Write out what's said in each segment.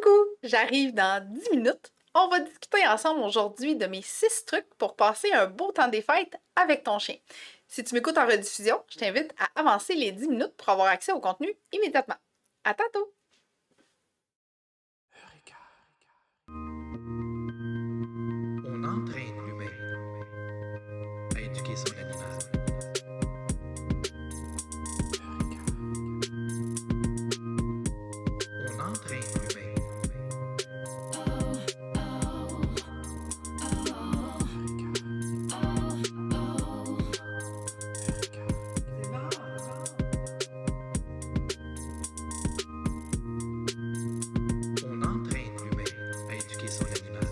Coucou, j'arrive dans 10 minutes. On va discuter ensemble aujourd'hui de mes 6 trucs pour passer un beau temps des fêtes avec ton chien. Si tu m'écoutes en rediffusion, je t'invite à avancer les 10 minutes pour avoir accès au contenu immédiatement. À tantôt! On entraîne l'humain à éduquer son animal. On entraîne l'humain. On entraîne l'humain à éduquer son animal.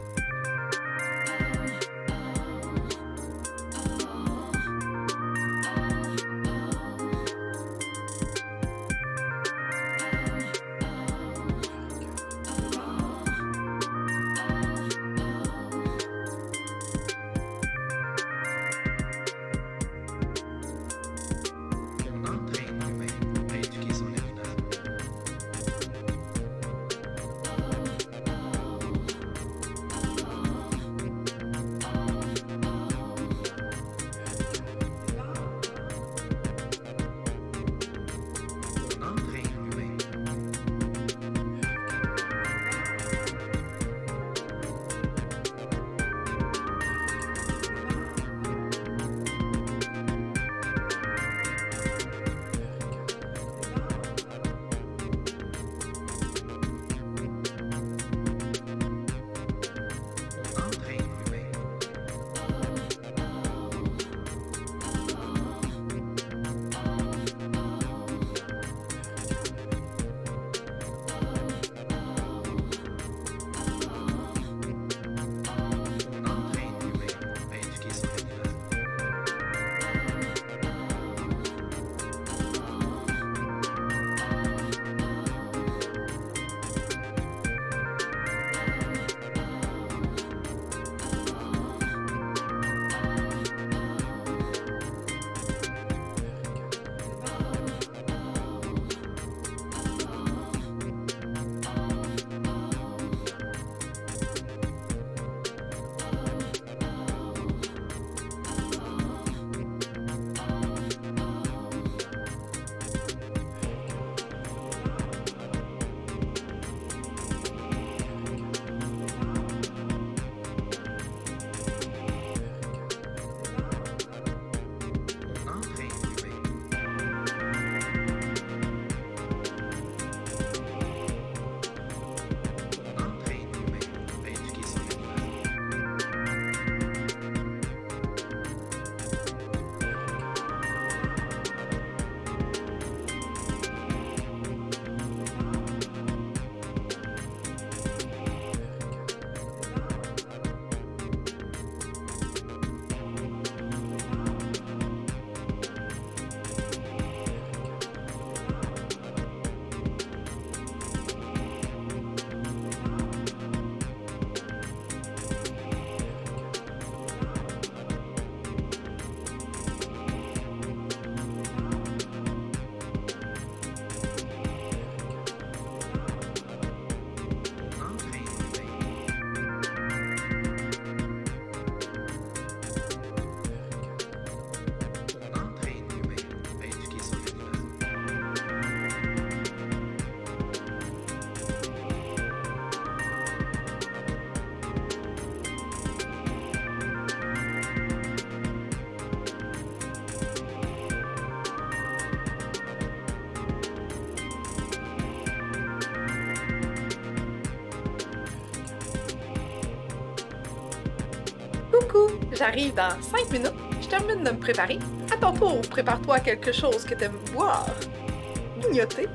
On entraîne l'humain à éduquer son animal. On entraîne l'humain. On entraîne l'humain. On entraîne l'humain à éduquer son animal. On entraîne l'humain. On entraîne l'humain à éduquer son animal. On entraîne l'humain. On entraîne l'humain à éduquer son animal. Coucou, j'arrive dans 5 minutes. Je termine de me préparer. À ton tour, prépare-toi à quelque chose que tu aimes boire, grignoter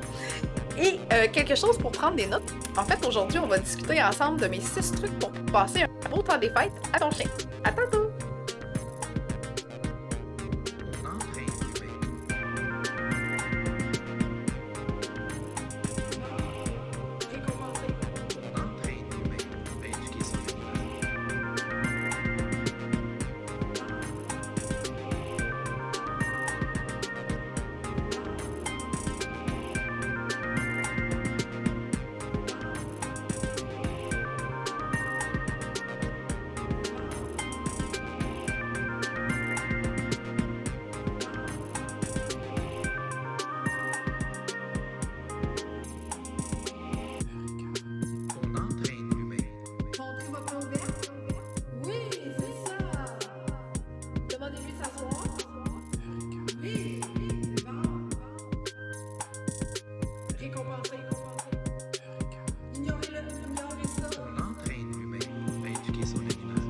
et quelque chose pour prendre des notes. En fait, aujourd'hui, on va discuter ensemble de mes 6 trucs pour passer un beau temps des fêtes à ton chien. À tantôt! On entraîne l'humain. On entraîne l'humain à éduquer son animal. On entraîne l'humain à éduquer son animal.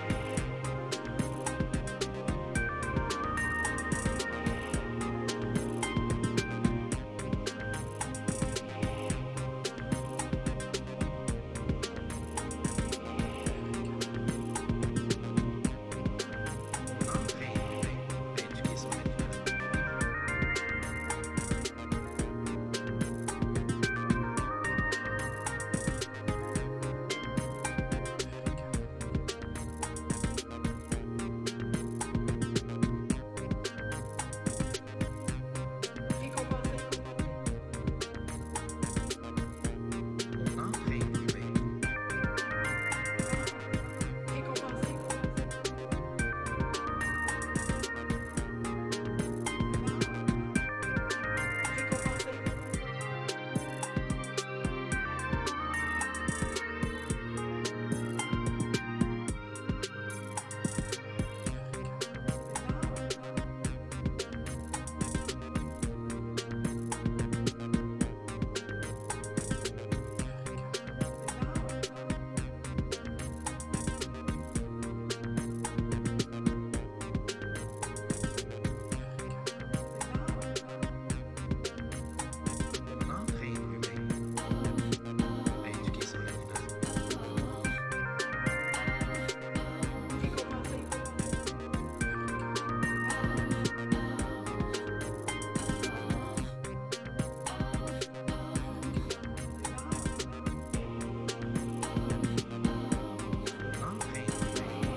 On entraîne l'humain à éduquer son animal. On entraîne l'humain. On entraîne l'humain à éduquer son animal. On entraîne l'humain à éduquer son animal. On entraîne l'humain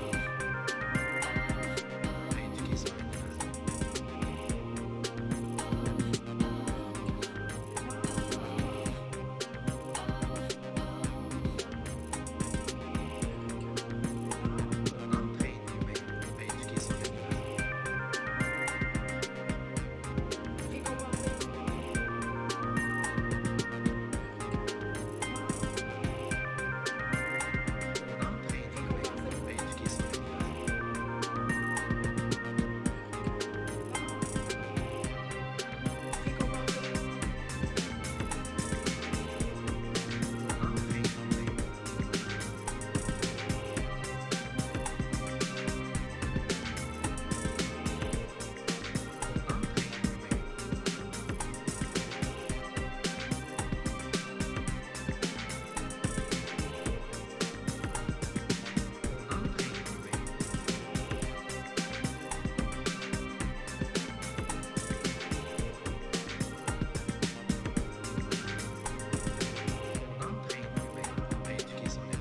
à éduquer son animal. On entraîne l'humain à éduquer son animal. On entraîne l'humain. On entraîne l'humain. On entraîne l'humain. On entraîne l'humain à éduquer son animal.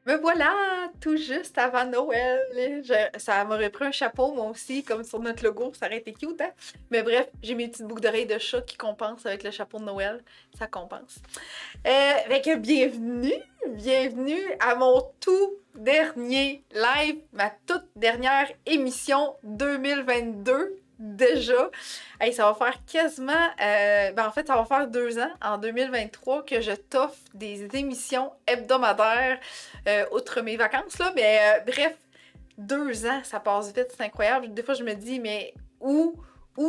Me voilà, tout juste avant Noël. Ça m'aurait pris un chapeau, moi aussi, comme sur notre logo, ça aurait été cute, hein? Mais bref, j'ai mes petites boucles d'oreilles de chat qui compensent avec le chapeau de Noël. Ça compense. Fait que bienvenue à mon tout dernier live, ma toute dernière émission 2022. Déjà, hey, ça va faire quasiment, en fait, ça va faire 2 ans, en 2023, que je t'offre des émissions hebdomadaires, outre mes vacances, là, mais bref, 2 ans, ça passe vite, c'est incroyable. Des fois, je me dis, mais où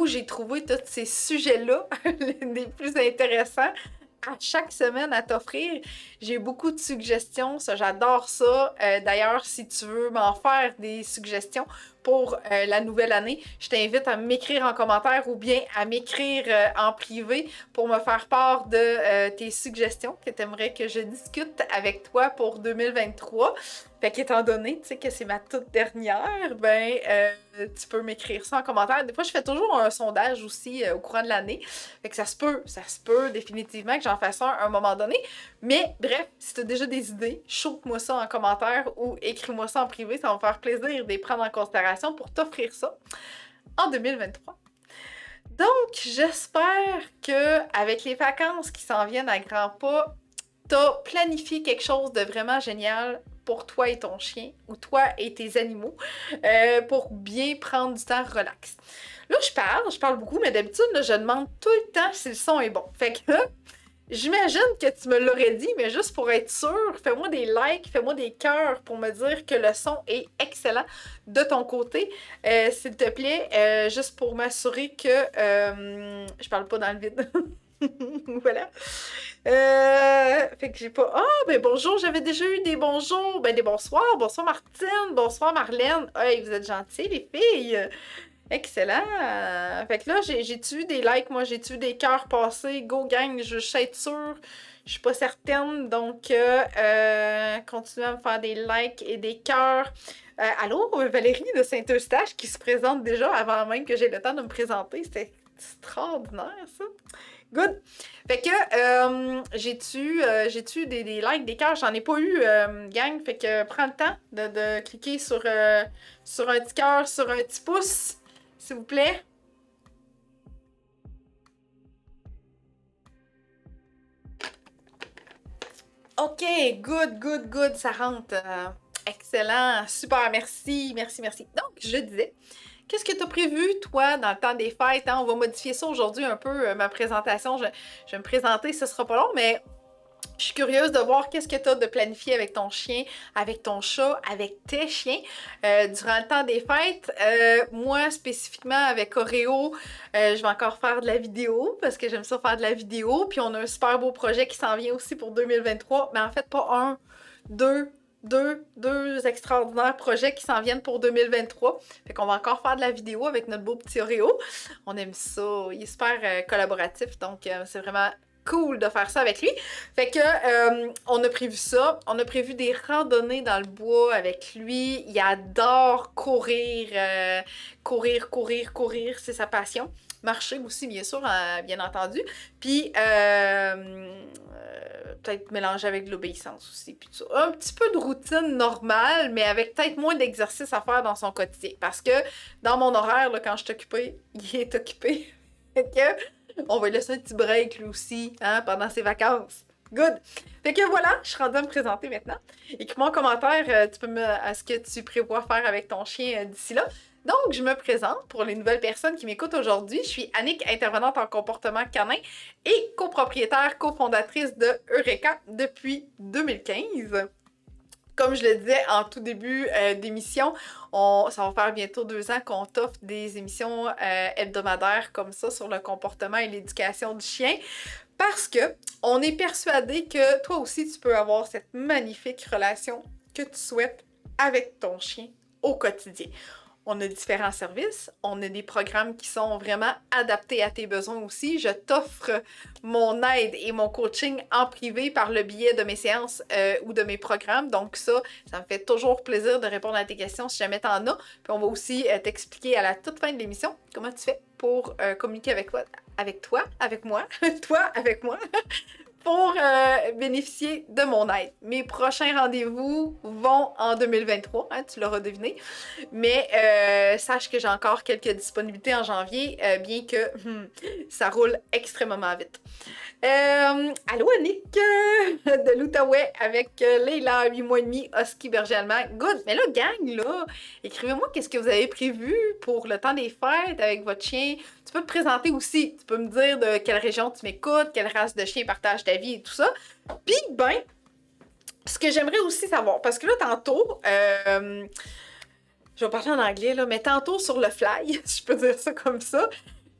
j'ai trouvé tous ces sujets-là, les plus intéressants, à chaque semaine à t'offrir. J'ai beaucoup de suggestions, ça, j'adore ça. D'ailleurs, si tu veux m'en faire des suggestions pour la nouvelle année, je t'invite à m'écrire en commentaire ou bien à m'écrire en privé pour me faire part de tes suggestions que tu aimerais que je discute avec toi pour 2023. Fait qu'étant donné, tu sais, que c'est ma toute dernière, ben, tu peux m'écrire ça en commentaire. Des fois, je fais toujours un sondage aussi au courant de l'année. Fait que ça se peut définitivement que j'en fasse un à un moment donné. Mais bref, si tu as déjà des idées, shoot-moi ça en commentaire ou écris-moi ça en privé. Ça va me faire plaisir de les prendre en considération pour t'offrir ça en 2023. Donc, j'espère que avec les vacances qui s'en viennent à grands pas, t'as planifié quelque chose de vraiment génial pour toi et ton chien, ou toi et tes animaux, pour bien prendre du temps relax. Là, je parle beaucoup, mais d'habitude, là, je demande tout le temps si le son est bon. Fait que j'imagine que tu me l'aurais dit, mais juste pour être sûr, fais-moi des likes, fais-moi des cœurs pour me dire que le son est excellent de ton côté, s'il te plaît, juste pour m'assurer que je parle pas dans le vide. Voilà. Fait que j'ai pas... Ah, ben bonjour, j'avais déjà eu des bonjours. Ben des bonsoirs. Bonsoir Martine, bonsoir Marlène. Hey, vous êtes gentils les filles. Excellent. Fait que là, j'ai-tu eu des likes? Moi, j'ai-tu eu des cœurs passés? Go gang, je suis être sûre. Je suis pas certaine. Donc, continuez à me faire des likes et des cœurs. Allô, Valérie de Saint-Eustache qui se présente déjà avant même que j'ai le temps de me présenter. C'était extraordinaire, ça. Good. Fait que j'ai-tu des likes, des cœurs? J'en ai pas eu, gang. Fait que prends le temps de cliquer sur un petit cœur, sur un petit pouce, s'il vous plaît. OK, good, ça rentre. Excellent, super, merci. Donc, je disais, qu'est-ce que tu as prévu, toi, dans le temps des fêtes? Hein? On va modifier ça aujourd'hui un peu, ma présentation. Je vais me présenter, ce sera pas long, mais je suis curieuse de voir qu'est-ce que tu as de planifié avec ton chien, avec ton chat, avec tes chiens durant le temps des fêtes. Moi, spécifiquement avec Oreo, je vais encore faire de la vidéo parce que j'aime ça faire de la vidéo. Puis on a un super beau projet qui s'en vient aussi pour 2023. Mais en fait, pas un, deux extraordinaires projets qui s'en viennent pour 2023. Fait qu'on va encore faire de la vidéo avec notre beau petit Oreo. On aime ça. Il est super collaboratif. Donc, c'est vraiment cool de faire ça avec lui. Fait que on a prévu ça. On a prévu des randonnées dans le bois avec lui. Il adore courir. Courir. C'est sa passion. Marcher aussi, bien sûr, bien entendu. Puis, peut-être mélanger avec de l'obéissance aussi. Puis tout ça. Un petit peu de routine normale, mais avec peut-être moins d'exercices à faire dans son quotidien. Parce que dans mon horaire, là, quand je suis occupée, il est occupé. Fait que on va lui laisser un petit break, lui aussi, hein, pendant ses vacances. Good! Fait que voilà, je suis rendue à me présenter maintenant. Écris-moi en commentaire, ce que tu prévois faire avec ton chien d'ici là. Donc, je me présente pour les nouvelles personnes qui m'écoutent aujourd'hui. Je suis Annick, intervenante en comportement canin et copropriétaire, cofondatrice de Eureka depuis 2015. Comme je le disais en tout début d'émission, ça va faire bientôt 2 ans qu'on t'offre des émissions hebdomadaires comme ça sur le comportement et l'éducation du chien. Parce que on est persuadé que toi aussi, tu peux avoir cette magnifique relation que tu souhaites avec ton chien au quotidien. On a différents services, on a des programmes qui sont vraiment adaptés à tes besoins aussi. Je t'offre mon aide et mon coaching en privé par le biais de mes séances ou de mes programmes. Donc ça me fait toujours plaisir de répondre à tes questions si jamais t'en as. Puis on va aussi t'expliquer à la toute fin de l'émission comment tu fais pour communiquer avec moi, pour bénéficier de mon aide. Mes prochains rendez-vous vont en 2023, hein, tu l'auras deviné. Mais sache que j'ai encore quelques disponibilités en janvier, bien que ça roule extrêmement vite. Allô Annick de l'Outaouais avec Leila, 8 mois et demi, husky berger allemand. Good! Mais là, gang, là, écrivez-moi qu'est-ce que vous avez prévu pour le temps des fêtes avec votre chien. Tu peux te présenter aussi. Tu peux me dire de quelle région tu m'écoutes, quelle race de chien partage ta vie et tout ça. Puis, ben, ce que j'aimerais aussi savoir, parce que là, tantôt, je vais parler en anglais, là, mais tantôt sur le fly, si je peux dire ça comme ça,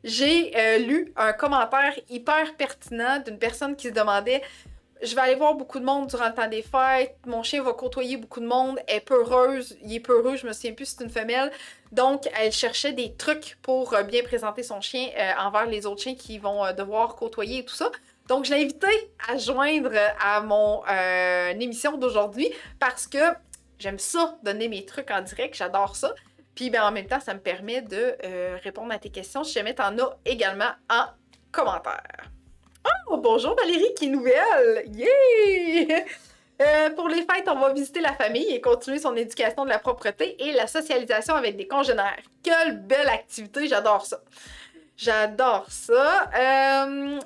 j'ai lu un commentaire hyper pertinent d'une personne qui se demandait « Je vais aller voir beaucoup de monde durant le temps des fêtes, mon chien va côtoyer beaucoup de monde, elle est peureuse, il est peureux, je me souviens plus si c'est une femelle, Donc, elle cherchait des trucs pour bien présenter son chien envers les autres chiens qui vont devoir côtoyer et tout ça. Donc, je l'ai invitée à joindre à mon émission d'aujourd'hui parce que j'aime ça, donner mes trucs en direct, j'adore ça. Puis, ben, en même temps, ça me permet de répondre à tes questions si jamais t'en as également en commentaire. Oh, bonjour Valérie, qui nouvelle! Yeah! Pour les fêtes, on va visiter la famille et continuer son éducation de la propreté et la socialisation avec des congénères. Quelle belle activité, j'adore ça! J'adore ça.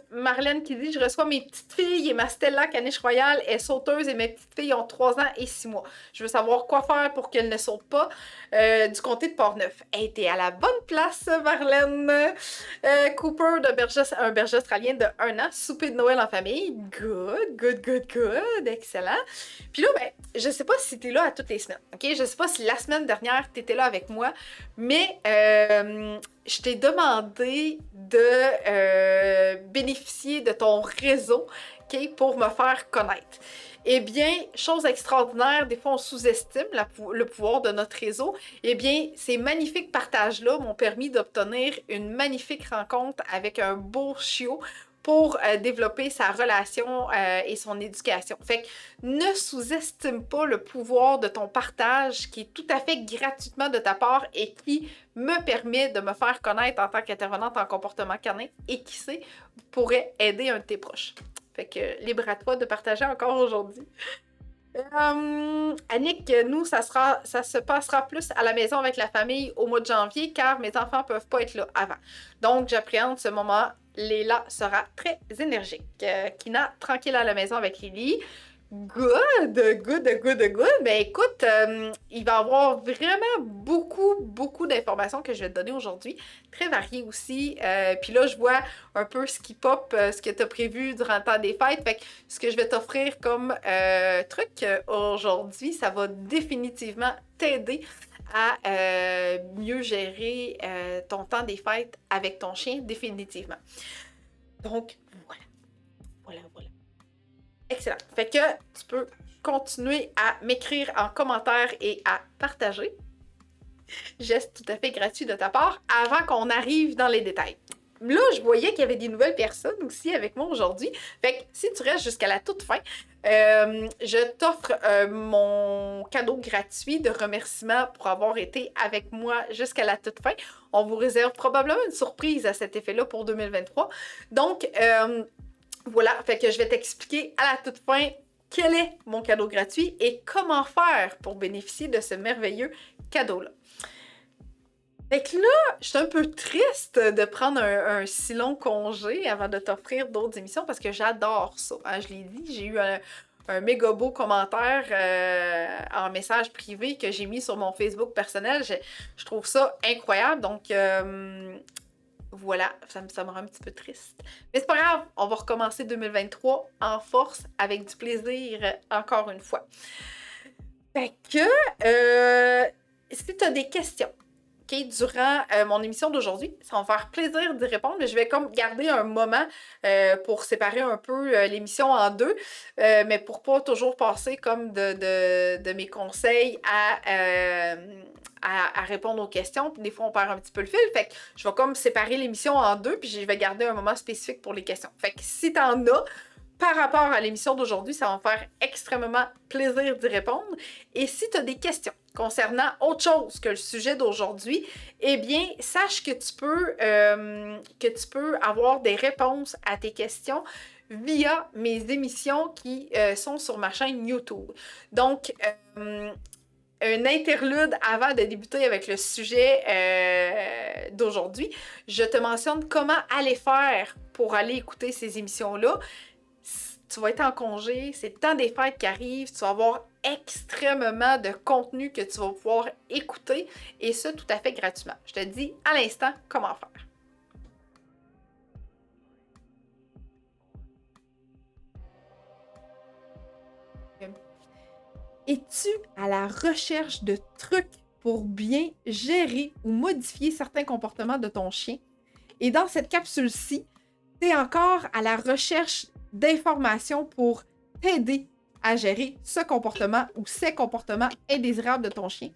Marlène qui dit « Je reçois mes petites filles et ma Stella Caniche Royale est sauteuse et mes petites filles ont 3 ans et 6 mois. Je veux savoir quoi faire pour qu'elles ne sautent pas du comté de Portneuf. » Hey, t'es à la bonne place, Marlène. Cooper, un berger australien de 1 an, souper de Noël en famille. Good, good, good, good. Excellent. Puis là, ben, je sais pas si t'es là à toutes les semaines. OK? Je sais pas si la semaine dernière, t'étais là avec moi, mais je t'ai demandé de bénéficier de ton réseau, okay, pour me faire connaître. Eh bien, chose extraordinaire, des fois on sous-estime le pouvoir de notre réseau. Eh bien, ces magnifiques partages-là m'ont permis d'obtenir une magnifique rencontre avec un beau chiot pour développer sa relation et son éducation. Fait que ne sous-estime pas le pouvoir de ton partage qui est tout à fait gratuitement de ta part et qui me permet de me faire connaître en tant qu'intervenante en comportement canin et qui sait, pourrait aider un de tes proches. Fait que libre à toi de partager encore aujourd'hui. Annick, nous, ça se passera plus à la maison avec la famille au mois de janvier car mes enfants peuvent pas être là avant. Donc, j'appréhende ce moment. Léla sera très énergique. Kina, tranquille à la maison avec Lily. Good, good, good, good. Ben écoute, il va y avoir vraiment beaucoup d'informations que je vais te donner aujourd'hui. Très variées aussi. Puis là, je vois un peu ce qui pop, ce que tu as prévu durant le temps des fêtes. Fait que ce que je vais t'offrir comme truc aujourd'hui, ça va définitivement t'aider à mieux gérer ton temps des fêtes avec ton chien, définitivement. Donc, voilà. Excellent. Fait que tu peux continuer à m'écrire en commentaire et à partager. Geste tout à fait gratuit de ta part avant qu'on arrive dans les détails. Là, je voyais qu'il y avait des nouvelles personnes aussi avec moi aujourd'hui. Fait que si tu restes jusqu'à la toute fin, je t'offre mon cadeau gratuit de remerciement pour avoir été avec moi jusqu'à la toute fin. On vous réserve probablement une surprise à cet effet-là pour 2023. Donc, voilà, fait que je vais t'expliquer à la toute fin quel est mon cadeau gratuit et comment faire pour bénéficier de ce merveilleux cadeau-là. Fait que là, je suis un peu triste de prendre un si long congé avant de t'offrir d'autres émissions parce que j'adore ça. Hein, je l'ai dit, j'ai eu un méga beau commentaire en message privé que j'ai mis sur mon Facebook personnel. Je trouve ça incroyable. Donc, voilà, ça me rend un petit peu triste. Mais c'est pas grave, on va recommencer 2023 en force, avec du plaisir, encore une fois. Fait que, si tu as des questions, okay, durant mon émission d'aujourd'hui, ça va me faire plaisir d'y répondre, mais je vais comme garder un moment pour séparer un peu l'émission en deux, mais pour pas toujours passer comme de mes conseils à répondre aux questions. Puis des fois, on perd un petit peu le fil. Fait que je vais comme séparer l'émission en deux, puis je vais garder un moment spécifique pour les questions. Fait que si t'en as, par rapport à l'émission d'aujourd'hui, ça va me faire extrêmement plaisir d'y répondre. Et si tu as des questions concernant autre chose que le sujet d'aujourd'hui, eh bien, sache que tu peux avoir des réponses à tes questions via mes émissions qui sont sur ma chaîne YouTube. Donc, un interlude avant de débuter avec le sujet d'aujourd'hui, je te mentionne comment aller faire pour aller écouter ces émissions-là. Tu vas être en congé, c'est le temps des fêtes qui arrive, tu vas avoir extrêmement de contenu que tu vas pouvoir écouter et ça tout à fait gratuitement. Je te dis à l'instant comment faire. Es-tu à la recherche de trucs pour bien gérer ou modifier certains comportements de ton chien? Et dans cette capsule-ci, tu es encore à la recherche d'informations pour t'aider à gérer ce comportement ou ces comportements indésirables de ton chien.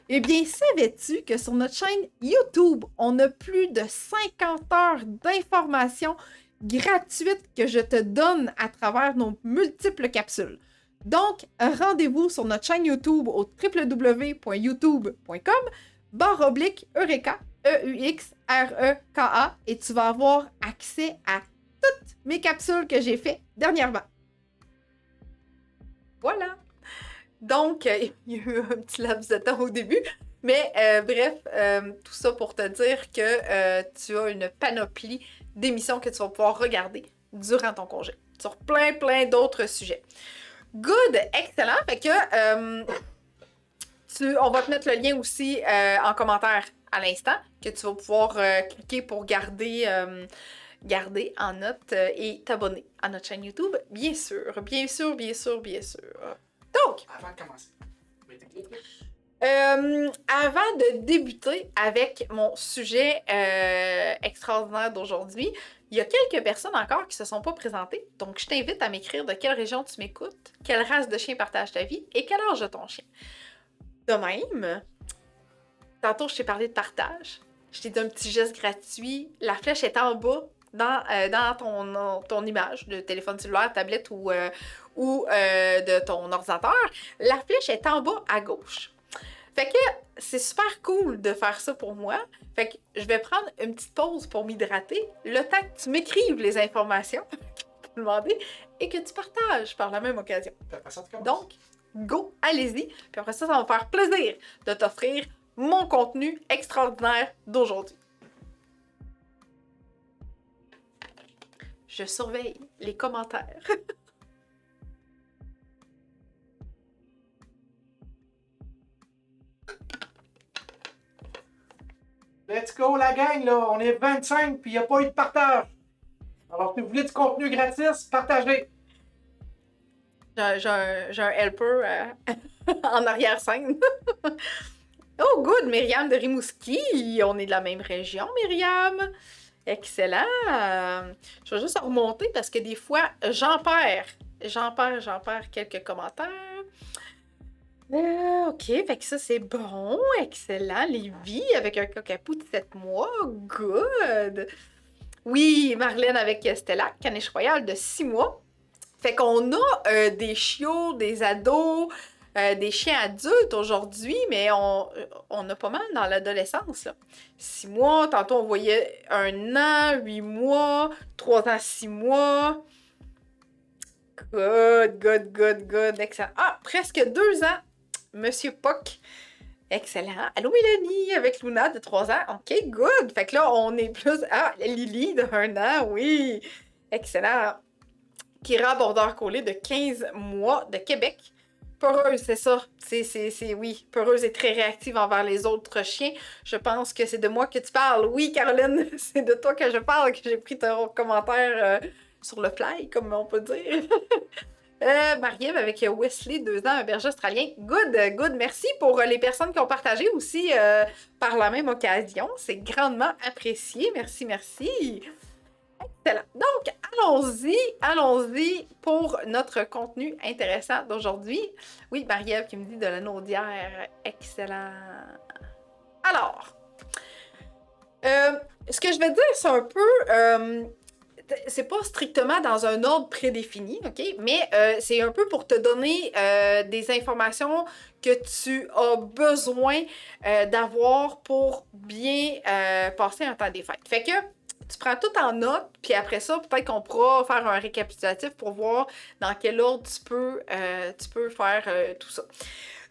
Eh bien, savais-tu que sur notre chaîne YouTube, on a plus de 50 heures d'informations gratuites que je te donne à travers nos multiples capsules? Donc, rendez-vous sur notre chaîne YouTube au www.youtube.com/Eureka, EUXREKA, et tu vas avoir accès à toutes mes capsules que j'ai faites dernièrement. Voilà! Donc, il y a eu un petit laps de temps au début, mais bref, tout ça pour te dire que tu as une panoplie d'émissions que tu vas pouvoir regarder durant ton congé, sur plein d'autres sujets. Good! Excellent! Fait que on va te mettre le lien aussi en commentaire à l'instant, que tu vas pouvoir cliquer pour garder en note et t'abonner à notre chaîne YouTube, bien sûr. Donc, Avant de commencer. avant de débuter avec mon sujet extraordinaire d'aujourd'hui, il y a quelques personnes encore qui ne se sont pas présentées. Donc, je t'invite à m'écrire de quelle région tu m'écoutes, quelle race de chien partage ta vie et quel âge de ton chien. De même, tantôt, je t'ai parlé de partage. Je t'ai dit un petit geste gratuit. La flèche est en bas dans ton image de téléphone cellulaire, tablette ou de ton ordinateur. La flèche est en bas à gauche. Fait que c'est super cool de faire ça pour moi. Fait que je vais prendre une petite pause pour m'hydrater, le temps que tu m'écrives les informations que tu peux demander et que tu partages par la même occasion. Donc, go, allez-y. Puis après ça, ça va me faire plaisir de t'offrir mon contenu extraordinaire d'aujourd'hui. Je surveille les commentaires. Let's go la gang, là! On est 25 puis il n'y a pas eu de partage. Alors si vous voulez du contenu gratis, partagez! J'ai un helper en arrière-scène. Oh, good! Myriam de Rimouski! On est de la même région, Myriam! Excellent! Je vais juste remonter parce que des fois, j'en perds quelques commentaires. OK, fait que ça, c'est bon. Excellent. Lévi avec un cockapou de 7 mois. Good! Oui, Marlène avec Stella, caniche royale de 6 mois. Fait qu'on a des chiots, des ados, des chiens adultes aujourd'hui, mais on a pas mal dans l'adolescence, là. 6 mois, tantôt on voyait 1 an, 8 mois, 3 ans, 6 mois. Good, excellent. Ah, presque 2 ans, Monsieur Poc. Excellent. Allô, Mélanie, avec Luna de 3 ans. OK, good. Fait que là, on est plus... Ah, Lily de 1 an, oui. Excellent. Kira Border Collie de 15 mois de Québec. Peureuse, c'est ça. Oui, peureuse et très réactive envers les autres chiens. Je pense que c'est de moi que tu parles. Oui, Caroline, c'est de toi que je parle, que j'ai pris ton commentaire sur le fly, comme on peut dire. Marie-Ève avec Wesley, 2 ans, un berger australien. Good. Merci pour les personnes qui ont partagé aussi par la même occasion. C'est grandement apprécié. Merci. Excellent. Donc, allons-y pour notre contenu intéressant d'aujourd'hui. Oui, Marie-Ève qui me dit de la naudière. Excellent. Alors, ce que je vais dire, c'est un peu... c'est pas strictement dans un ordre prédéfini, OK? Mais c'est un peu pour te donner des informations que tu as besoin d'avoir pour bien passer un temps des fêtes. Fait que tu prends tout en note, puis après ça, peut-être qu'on pourra faire un récapitulatif pour voir dans quel ordre tu peux faire tout ça.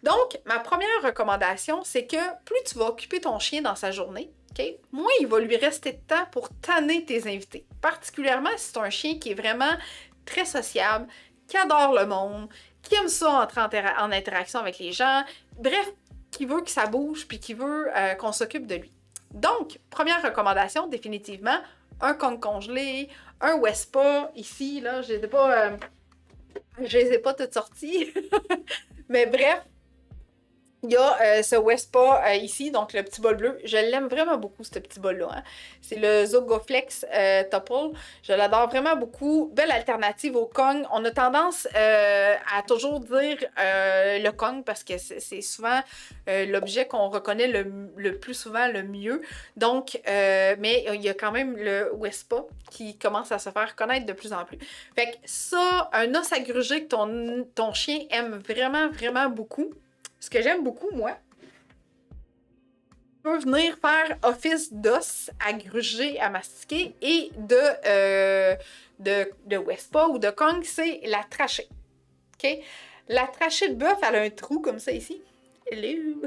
Donc, ma première recommandation, c'est que plus tu vas occuper ton chien dans sa journée, okay, moins il va lui rester de temps pour tanner tes invités. Particulièrement si c'est un chien qui est vraiment très sociable, qui adore le monde, qui aime ça entrer en interaction avec les gens, bref, qui veut que ça bouge, puis qui veut qu'on s'occupe de lui. Donc, première recommandation, définitivement, un Kong congelé, un Wespa, ici, là, je les ai pas toutes sorties, mais bref, Il y a ce Wespa ici, donc le petit bol bleu. Je l'aime vraiment beaucoup, ce petit bol-là. Hein. C'est le Zogoflex Topple. Je l'adore vraiment beaucoup. Belle alternative au Kong. On a tendance à toujours dire le Kong parce que c'est souvent l'objet qu'on reconnaît le plus souvent, le mieux. Donc, mais il y a quand même le Wespa qui commence à se faire connaître de plus en plus. Fait que ça, un os à gruger que ton chien aime vraiment, vraiment beaucoup. Ce que j'aime beaucoup, moi, peut venir faire office d'os à gruger, à mastiquer et de Wespa ou de Kong, c'est la trachée. OK? La trachée de bœuf, elle a un trou comme ça ici. Hello!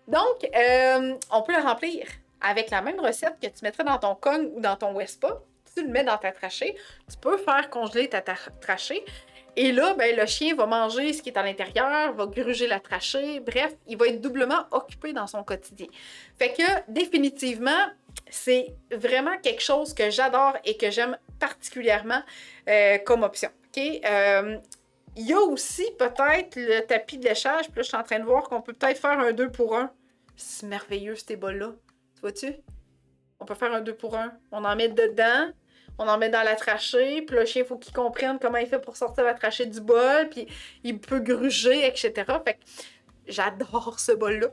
Donc, on peut le remplir avec la même recette que tu mettrais dans ton Kong ou dans ton Wespa. Tu le mets dans ta trachée. Tu peux faire congeler ta trachée. Et là, ben, le chien va manger ce qui est à l'intérieur, va gruger la trachée, bref, il va être doublement occupé dans son quotidien. Fait que, définitivement, c'est vraiment quelque chose que j'adore et que j'aime particulièrement comme option. OK? Il y a aussi peut-être le tapis de léchage, puis là, je suis en train de voir qu'on peut peut-être faire un 2 pour 1. C'est merveilleux, ces bols-là. Tu vois-tu? On peut faire un 2 pour 1. On en met dedans. On en met dans la trachée, puis le chien, il faut qu'il comprenne comment il fait pour sortir la trachée du bol, puis il peut gruger, etc. Fait que j'adore ce bol-là.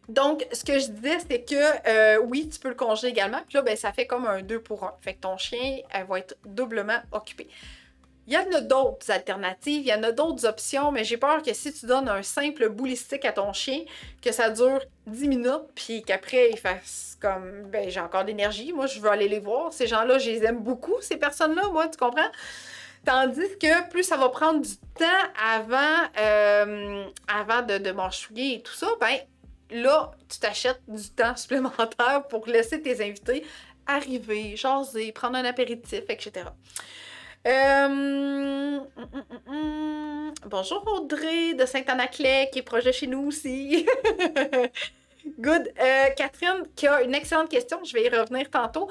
Donc, ce que je disais, c'est que oui, tu peux le congeler également, puis là, ben, ça fait comme un 2 pour 1. Fait que ton chien, elle va être doublement occupé. Il y en a d'autres alternatives, il y en a d'autres options, mais j'ai peur que si tu donnes un simple boulistique à ton chien, que ça dure 10 minutes, puis qu'après, il fasse comme, ben j'ai encore d'énergie, moi je veux aller les voir. Ces gens-là, je les aime beaucoup, ces personnes-là, moi, tu comprends? Tandis que plus ça va prendre du temps avant de m'enchouiller et tout ça, ben là, tu t'achètes du temps supplémentaire pour laisser tes invités arriver, jaser, prendre un apéritif, etc. Bonjour Audrey de Saint-Anaclet qui est proche de chez nous aussi. Good. Catherine qui a une excellente question, je vais y revenir tantôt.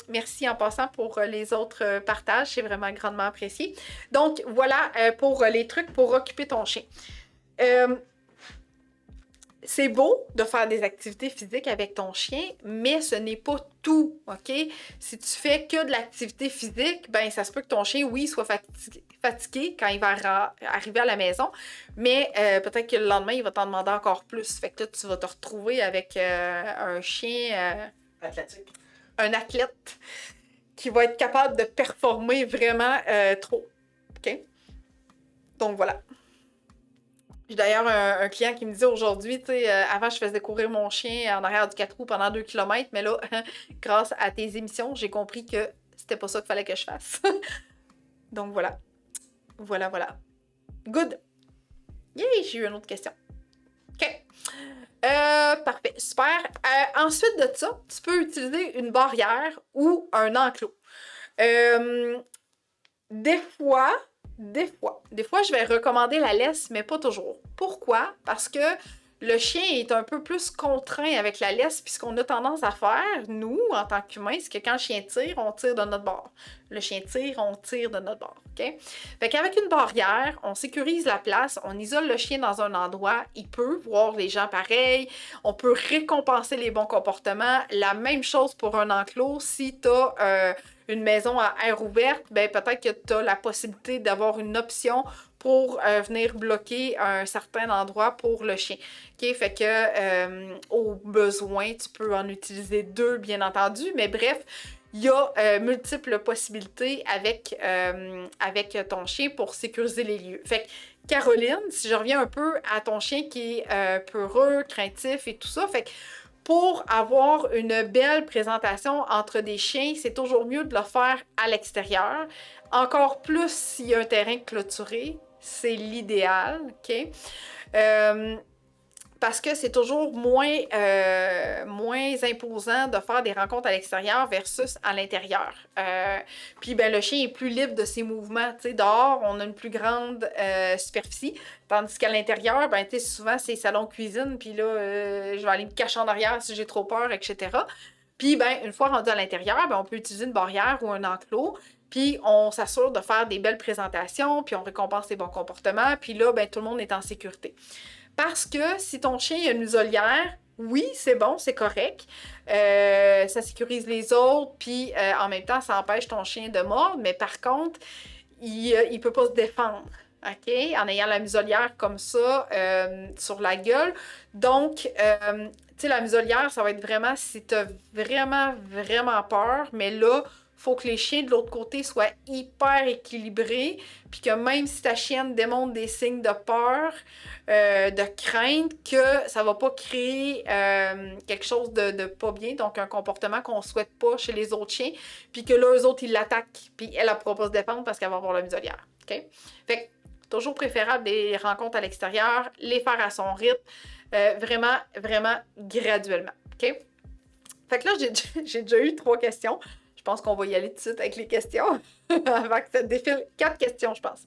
Merci en passant pour les autres partages, c'est vraiment grandement apprécié. Donc voilà pour les trucs pour occuper ton chien. C'est beau de faire des activités physiques avec ton chien, mais ce n'est pas tout, OK? Si tu fais que de l'activité physique, ben ça se peut que ton chien, oui, soit fatigué quand il va arriver à la maison, mais peut-être que le lendemain, il va t'en demander encore plus. Fait que là, tu vas te retrouver avec un chien... Athlétique. Un athlète qui va être capable de performer vraiment trop, OK? Donc, voilà. J'ai d'ailleurs un client qui me disait aujourd'hui, tu sais, avant je faisais courir mon chien en arrière du 4 roues pendant 2 km, mais là, grâce à tes émissions, j'ai compris que c'était pas ça qu'il fallait que je fasse. Donc voilà. Voilà. Good. Yay, j'ai eu une autre question. OK. Parfait, super. Ensuite de ça, tu peux utiliser une barrière ou un enclos. Des fois, je vais recommander la laisse, mais pas toujours. Pourquoi? Parce que le chien est un peu plus contraint avec la laisse, puis ce qu'on a tendance à faire, nous, en tant qu'humains, c'est que quand le chien tire, on tire de notre bord. Le chien tire, on tire de notre bord, OK? Fait qu'avec une barrière, on sécurise la place, on isole le chien dans un endroit, il peut voir les gens pareils, on peut récompenser les bons comportements. La même chose pour un enclos, si tu as une maison à air ouverte, ben peut-être que tu as la possibilité d'avoir une option pour venir bloquer un certain endroit pour le chien. OK? Fait que au besoin, tu peux en utiliser 2, bien entendu, mais bref, il y a multiples possibilités avec ton chien pour sécuriser les lieux. Fait que Caroline, si je reviens un peu à ton chien qui est peureux, craintif et tout ça, fait que pour avoir une belle présentation entre des chiens, c'est toujours mieux de le faire à l'extérieur. Encore plus s'il y a un terrain clôturé, c'est l'idéal, OK? Parce que c'est toujours moins imposant de faire des rencontres à l'extérieur versus à l'intérieur. Puis ben, le chien est plus libre de ses mouvements. T'sais, dehors, on a une plus grande superficie, tandis qu'à l'intérieur, ben, souvent c'est salon-cuisine, puis là, je vais aller me cacher en arrière si j'ai trop peur, etc. Puis, ben, une fois rendu à l'intérieur, ben, on peut utiliser une barrière ou un enclos. Puis, on s'assure de faire des belles présentations, puis on récompense les bons comportements. Puis là, ben, tout le monde est en sécurité. Parce que si ton chien a une muselière, oui, c'est bon, c'est correct. Ça sécurise les autres, puis en même temps, ça empêche ton chien de mordre. Mais par contre, il ne peut pas se défendre. OK? En ayant la muselière comme ça sur la gueule. Donc, tu sais, la muselière, ça va être vraiment si tu as vraiment, vraiment peur. Mais là, il faut que les chiens de l'autre côté soient hyper équilibrés. Puis que même si ta chienne démontre des signes de peur, de crainte, que ça va pas créer quelque chose de pas bien. Donc, un comportement qu'on souhaite pas chez les autres chiens. Puis que là, eux autres, ils l'attaquent. Puis elle pourra pas se défendre parce qu'elle va avoir la muselière. OK? Fait que, toujours préférable des rencontres à l'extérieur, les faire à son rythme, vraiment, vraiment graduellement. OK? Fait que là, j'ai déjà eu 3 questions. Je pense qu'on va y aller tout de suite avec les questions avant que ça défile. 4 questions, je pense.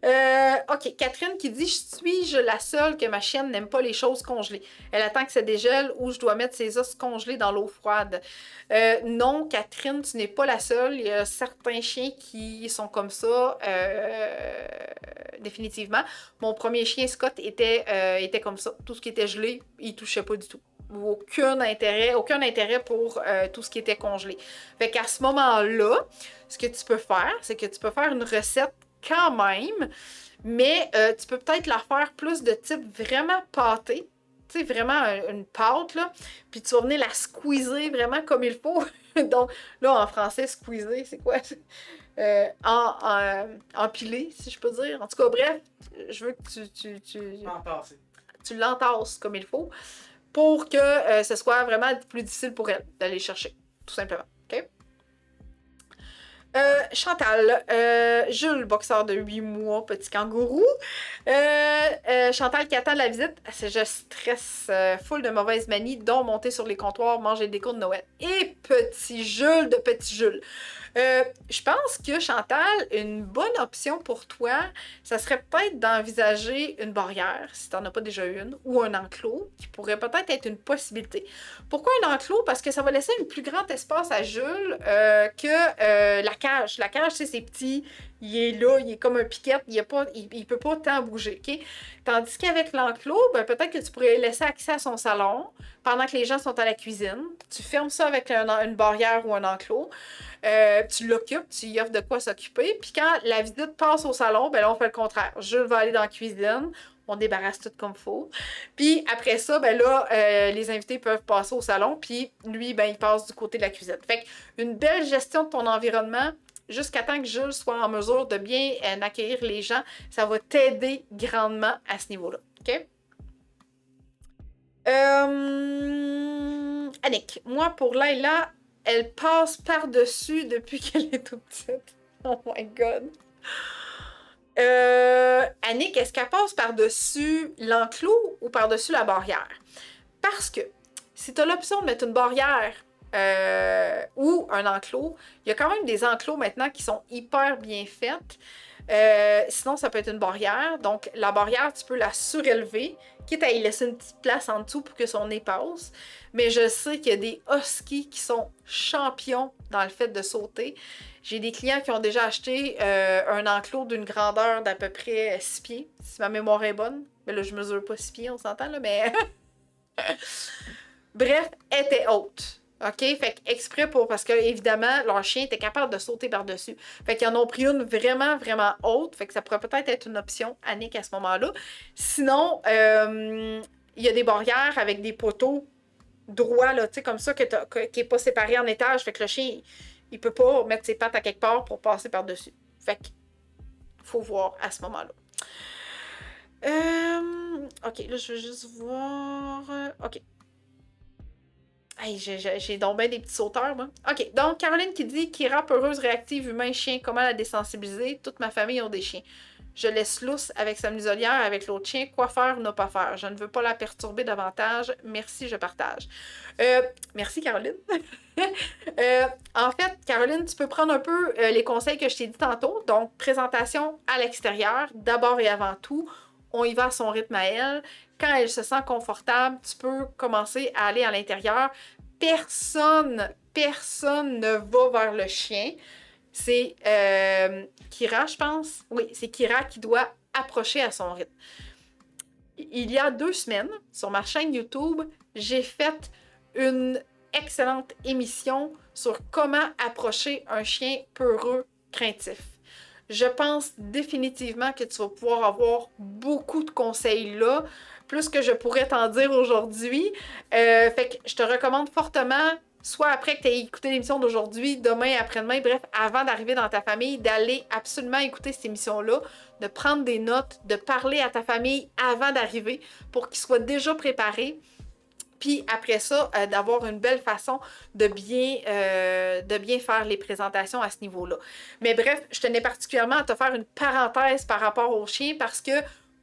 OK, Catherine qui dit: suis-je la seule que ma chienne n'aime pas les choses congelées? Elle attend que ça dégèle ou je dois mettre ses os congelés dans l'eau froide. Non, Catherine, tu n'es pas la seule. Il y a certains chiens qui sont comme ça, définitivement. Mon premier chien, Scott, était comme ça. Tout ce qui était gelé, il touchait pas du tout. Aucun intérêt pour tout ce qui était congelé. Fait qu'à ce moment-là, ce que tu peux faire, c'est que tu peux faire une recette quand même, mais tu peux peut-être la faire plus de type vraiment pâté. Tu sais, vraiment une pâte, là. Puis tu vas venir la squeezer vraiment comme il faut. Donc, là, en français, squeezer, c'est quoi? Empiler, si je peux dire. En tout cas, bref, je veux que tu l'entasses comme il faut pour que ce soit vraiment plus difficile pour elle d'aller chercher, tout simplement. OK? Chantal, Jules, boxeur de 8 mois, petit kangourou. Chantal qui attend la visite, je stresse, full de mauvaises manies, dont monter sur les comptoirs, manger des décos de Noël. Et petit Jules de petit Jules. Je pense que, Chantal, une bonne option pour toi, ça serait peut-être d'envisager une barrière, si tu n'en as pas déjà une, ou un enclos, qui pourrait peut-être être une possibilité. Pourquoi un enclos? Parce que ça va laisser un plus grand espace à Jules que la cage. La cage, c'est petit, il est là, il est comme un piquette, il peut pas tant bouger. Okay? Tandis qu'avec l'enclos, ben, peut-être que tu pourrais laisser accès à son salon pendant que les gens sont à la cuisine. Tu fermes ça avec une barrière ou un enclos. Tu l'occupes, tu y offres de quoi s'occuper. Puis quand la visite passe au salon, ben là, on fait le contraire. Jules va aller dans la cuisine. On débarrasse tout comme il faut. Puis après ça, ben là, les invités peuvent passer au salon. Puis lui, ben, il passe du côté de la cuisine. Fait qu'une belle gestion de ton environnement, jusqu'à temps que Jules soit en mesure de bien accueillir les gens, ça va t'aider grandement à ce niveau-là. OK? Annick, moi, pour Layla, elle passe par-dessus depuis qu'elle est toute petite. Oh my God! Annick, est-ce qu'elle passe par-dessus l'enclos ou par-dessus la barrière? Parce que si tu as l'option de mettre une barrière ou un enclos, il y a quand même des enclos maintenant qui sont hyper bien faits. Sinon, ça peut être une barrière. Donc, la barrière, tu peux la surélever, quitte à y laisser une petite place en dessous pour que son nez passe. Mais je sais qu'il y a des huskies qui sont champions dans le fait de sauter. J'ai des clients qui ont déjà acheté un enclos d'une grandeur d'à peu près 6 pieds, si ma mémoire est bonne. Mais là, je mesure pas 6 pieds, on s'entend, là, mais... Bref, elle était haute. OK? Fait exprès parce que, évidemment, leur chien était capable de sauter par-dessus. Fait qu'ils en ont pris une vraiment, vraiment haute. Fait que ça pourrait peut-être être une option, Annick, à ce moment-là. Sinon, il y a des barrières avec des poteaux droits, là, tu sais, comme ça, qui n'est pas séparé en étage. Fait que le chien, il peut pas mettre ses pattes à quelque part pour passer par-dessus. Fait que, faut voir à ce moment-là. OK, là, je veux juste voir... OK. Hey, j'ai donc bien des petits sauteurs, moi. OK, donc Caroline qui dit: Kira, peureuse, réactive, humain, chien, comment la désensibiliser? Toute ma famille ont des chiens. Je laisse lousse avec sa muselière, avec l'autre chien. Quoi faire, ne pas faire? Je ne veux pas la perturber davantage. Merci, je partage. Merci, Caroline. En fait, Caroline, tu peux prendre un peu les conseils que je t'ai dit tantôt. Donc, présentation à l'extérieur, d'abord et avant tout. On y va à son rythme à elle. Quand elle se sent confortable, tu peux commencer à aller à l'intérieur. personne ne va vers le chien. C'est Kira, je pense. Oui, c'est Kira qui doit approcher à son rythme. Il y a 2 semaines, sur ma chaîne YouTube, j'ai fait une excellente émission sur comment approcher un chien peureux craintif. Je pense définitivement que tu vas pouvoir avoir beaucoup de conseils là, plus que je pourrais t'en dire aujourd'hui. Fait que je te recommande fortement, soit après que tu aies écouté l'émission d'aujourd'hui, demain, après-demain, bref, avant d'arriver dans ta famille, d'aller absolument écouter cette émission-là, de prendre des notes, de parler à ta famille avant d'arriver pour qu'ils soient déjà préparés. Puis après ça, d'avoir une belle façon de bien faire les présentations à ce niveau-là. Mais bref, je tenais particulièrement à te faire une parenthèse par rapport au chien parce que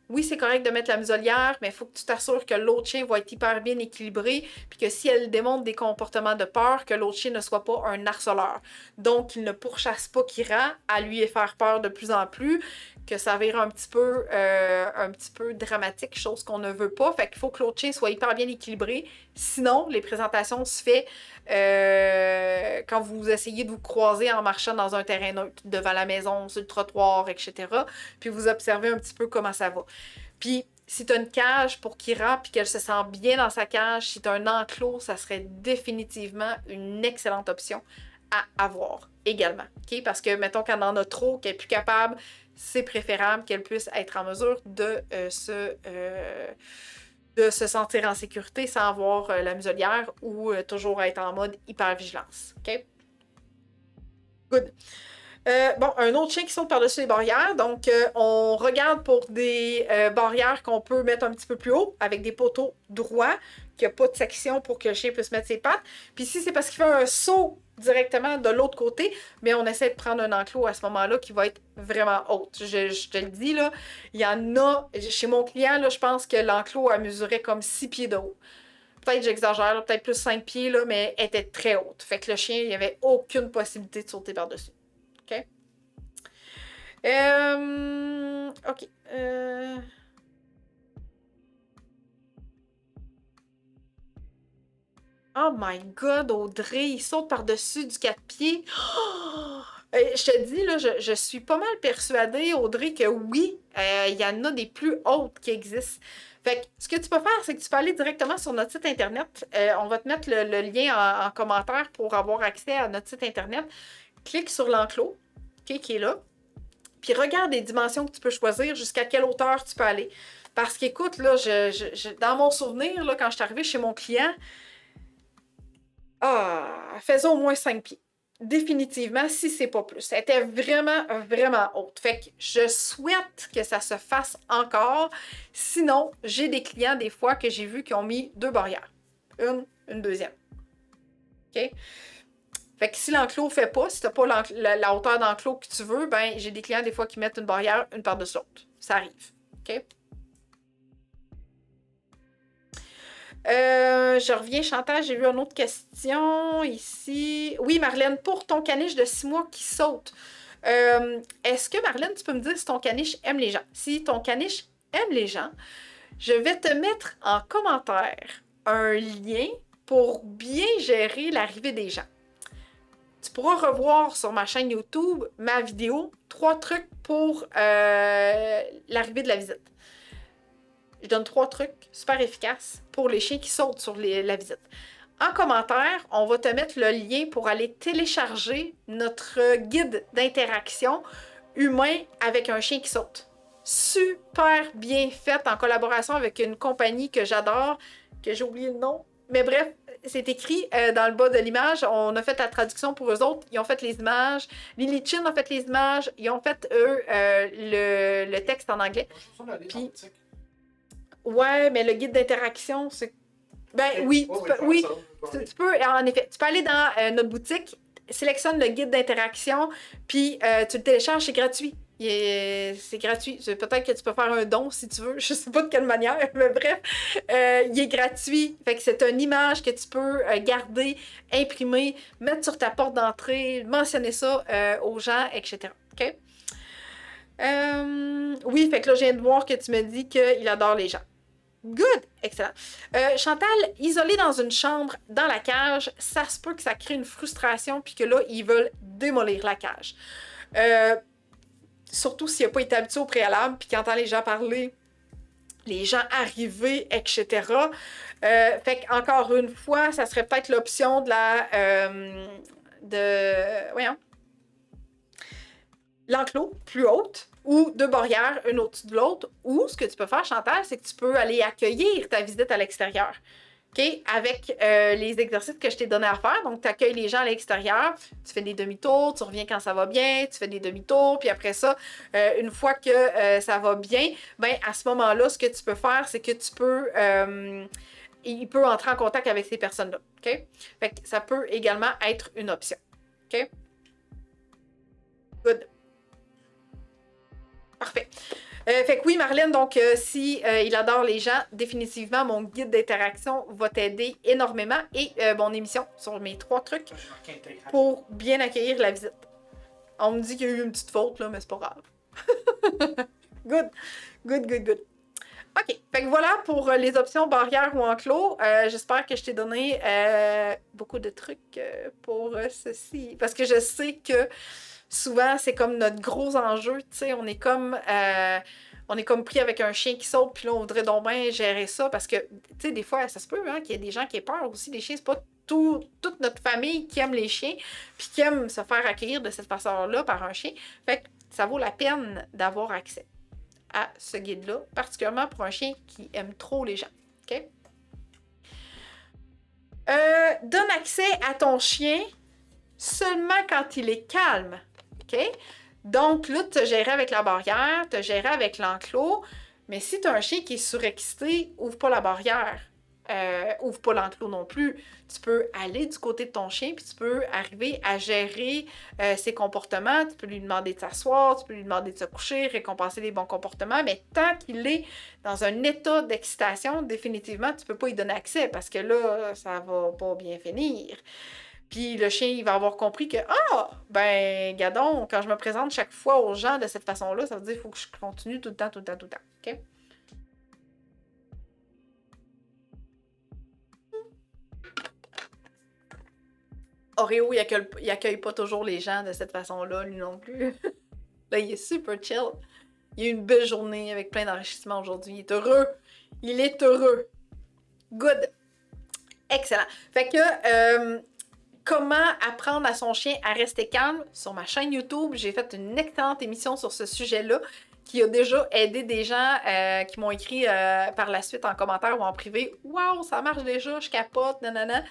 oui, c'est correct de mettre la muselière, mais il faut que tu t'assures que l'autre chien va être hyper bien équilibré, puis que si elle démontre des comportements de peur, que l'autre chien ne soit pas un harceleur. Donc, il ne pourchasse pas Kira, à lui faire peur de plus en plus, que ça vire un petit peu dramatique, chose qu'on ne veut pas. Fait qu'il faut que l'autre chien soit hyper bien équilibré. Sinon, les présentations se fait quand vous essayez de vous croiser en marchant dans un terrain neutre, devant la maison, sur le trottoir, etc. Puis vous observez un petit peu comment ça va. Puis, si tu as une cage pour Kira puis qu'elle se sent bien dans sa cage, si tu as un enclos, ça serait définitivement une excellente option à avoir également. Okay? Parce que, mettons, quand on en a trop, qu'elle n'est plus capable, c'est préférable qu'elle puisse être en mesure de se sentir en sécurité sans avoir la muselière ou toujours être en mode hypervigilance. OK? Good. Bon, un autre chien qui saute par-dessus les barrières. Donc, on regarde pour des barrières qu'on peut mettre un petit peu plus haut avec des poteaux droits, qu'il n'y a pas de section pour que le chien puisse mettre ses pattes. Puis si c'est parce qu'il fait un saut directement de l'autre côté, mais on essaie de prendre un enclos à ce moment-là qui va être vraiment haut. Je te le dis, là, il y en a, chez mon client, là, je pense que l'enclos a mesuré comme 6 pieds de haut. Peut-être j'exagère, peut-être plus 5 pieds, là, mais elle était très haute. Fait que le chien, il n'y avait aucune possibilité de sauter par-dessus. OK? OK. Oh my God, Audrey, il saute par-dessus du 4 pieds. Oh! Je te dis, là, je suis pas mal persuadée, Audrey, que oui, il y en a des plus hautes qui existent. Fait que ce que tu peux faire, c'est que tu peux aller directement sur notre site Internet. On va te mettre le lien en commentaire pour avoir accès à notre site Internet. Clique sur l'enclos, okay, qui est là. Puis regarde les dimensions que tu peux choisir, jusqu'à quelle hauteur tu peux aller. Parce qu'écoute, là, dans mon souvenir, là, quand je suis arrivée chez mon client, faisait au moins 5 pieds. Définitivement, si c'est pas plus. Elle était vraiment, vraiment haute. Fait que je souhaite que ça se fasse encore. Sinon, j'ai des clients, des fois, que j'ai vu qui ont mis 2 barrières. Une deuxième. OK? Fait que si l'enclos ne fait pas, si tu n'as pas la hauteur d'enclos que tu veux, ben j'ai des clients des fois qui mettent une barrière une par-dessus l'autre. Ça arrive. OK? Je reviens, Chantal, j'ai eu une autre question ici. Oui, Marlène, pour ton caniche de 6 mois qui saute, est-ce que, Marlène, tu peux me dire si ton caniche aime les gens? Si ton caniche aime les gens, je vais te mettre en commentaire un lien pour bien gérer l'arrivée des gens. Tu pourras revoir sur ma chaîne YouTube ma vidéo 3 trucs pour l'arrivée de la visite. Je donne 3 trucs super efficaces pour les chiens qui sautent sur la visite. En commentaire, on va te mettre le lien pour aller télécharger notre guide d'interaction humain avec un chien qui saute. Super bien fait en collaboration avec une compagnie que j'adore, que j'ai oublié le nom. Mais bref, c'est écrit dans le bas de l'image. On a fait la traduction pour eux autres. Ils ont fait les images. Lily Chin a fait les images. Ils ont fait, eux, le texte en anglais. Puis, ouais, mais le guide d'interaction, c'est... Ben oui, tu peux, en effet, tu peux aller dans notre boutique, sélectionne le guide d'interaction, puis tu le télécharges, c'est gratuit. C'est gratuit. Peut-être que tu peux faire un don si tu veux. Je sais pas de quelle manière, mais bref, il est gratuit. Fait que c'est une image que tu peux garder, imprimer, mettre sur ta porte d'entrée, mentionner ça aux gens, etc. OK? Oui, fait que là, je viens de voir que tu me dis qu'il adore les gens. Good! Excellent. Chantal, isolé dans une chambre, dans la cage, ça se peut que ça crée une frustration puis que là, ils veulent démolir la cage. Surtout s'il n'a pas été habitué au préalable puis qu'il entend les gens parler, les gens arriver, etc. Fait qu'encore une fois, ça serait peut-être l'option de l'enclos plus haute ou deux barrières, une au-dessus de l'autre. Ou ce que tu peux faire, Chantal, c'est que tu peux aller accueillir ta visite à l'extérieur. OK? Avec les exercices que je t'ai donnés à faire. Donc, tu accueilles les gens à l'extérieur, tu fais des demi-tours, tu reviens quand ça va bien, tu fais des demi-tours, puis après ça, une fois que ça va bien, ben à ce moment-là, ce que tu peux faire, c'est que tu peux... il peut entrer en contact avec ces personnes-là. OK? Fait que ça peut également être une option. OK? Good. Parfait. Fait que oui, Marlène, donc si il adore les gens, définitivement, mon guide d'interaction va t'aider énormément et mon émission sur mes 3 trucs pour bien accueillir la visite. On me dit qu'il y a eu une petite faute, là, mais c'est pas grave. Good. Good, good, good. OK. Fait que voilà pour les options barrières ou enclos. J'espère que je t'ai donné beaucoup de trucs pour ceci. Parce que je sais que souvent, c'est comme notre gros enjeu, tu sais, on est comme pris avec un chien qui saute, puis là, on voudrait donc bien gérer ça, parce que, tu sais, des fois, ça se peut, hein, qu'il y ait des gens qui aient peur aussi des chiens, c'est pas toute notre famille qui aime les chiens, puis qui aime se faire accueillir de cette façon-là par un chien, fait que ça vaut la peine d'avoir accès à ce guide-là, particulièrement pour un chien qui aime trop les gens, OK? Donne accès à ton chien seulement quand il est calme. OK? Donc, là, tu as géré avec la barrière, tu as géré avec l'enclos, mais si tu as un chien qui est surexcité, ouvre pas la barrière, ouvre pas l'enclos non plus. Tu peux aller du côté de ton chien, puis tu peux arriver à gérer ses comportements. Tu peux lui demander de s'asseoir, tu peux lui demander de se coucher, récompenser les bons comportements, mais tant qu'il est dans un état d'excitation, définitivement, tu peux pas lui donner accès, parce que là, ça va pas bien finir. Puis le chien, il va avoir compris que, ben, gadon, quand je me présente chaque fois aux gens de cette façon-là, ça veut dire qu'il faut que je continue tout le temps, tout le temps, tout le temps. OK? Oreo, il accueille pas toujours les gens de cette façon-là, lui non plus. Là, il est super chill. Il a eu une belle journée avec plein d'enrichissements aujourd'hui. Il est heureux. Il est heureux. Good. Excellent. Fait que... comment apprendre à son chien à rester calme? Sur ma chaîne YouTube, j'ai fait une excellente émission sur ce sujet-là qui a déjà aidé des gens qui m'ont écrit par la suite en commentaire ou en privé. « Wow, ça marche déjà, je capote, nanana. »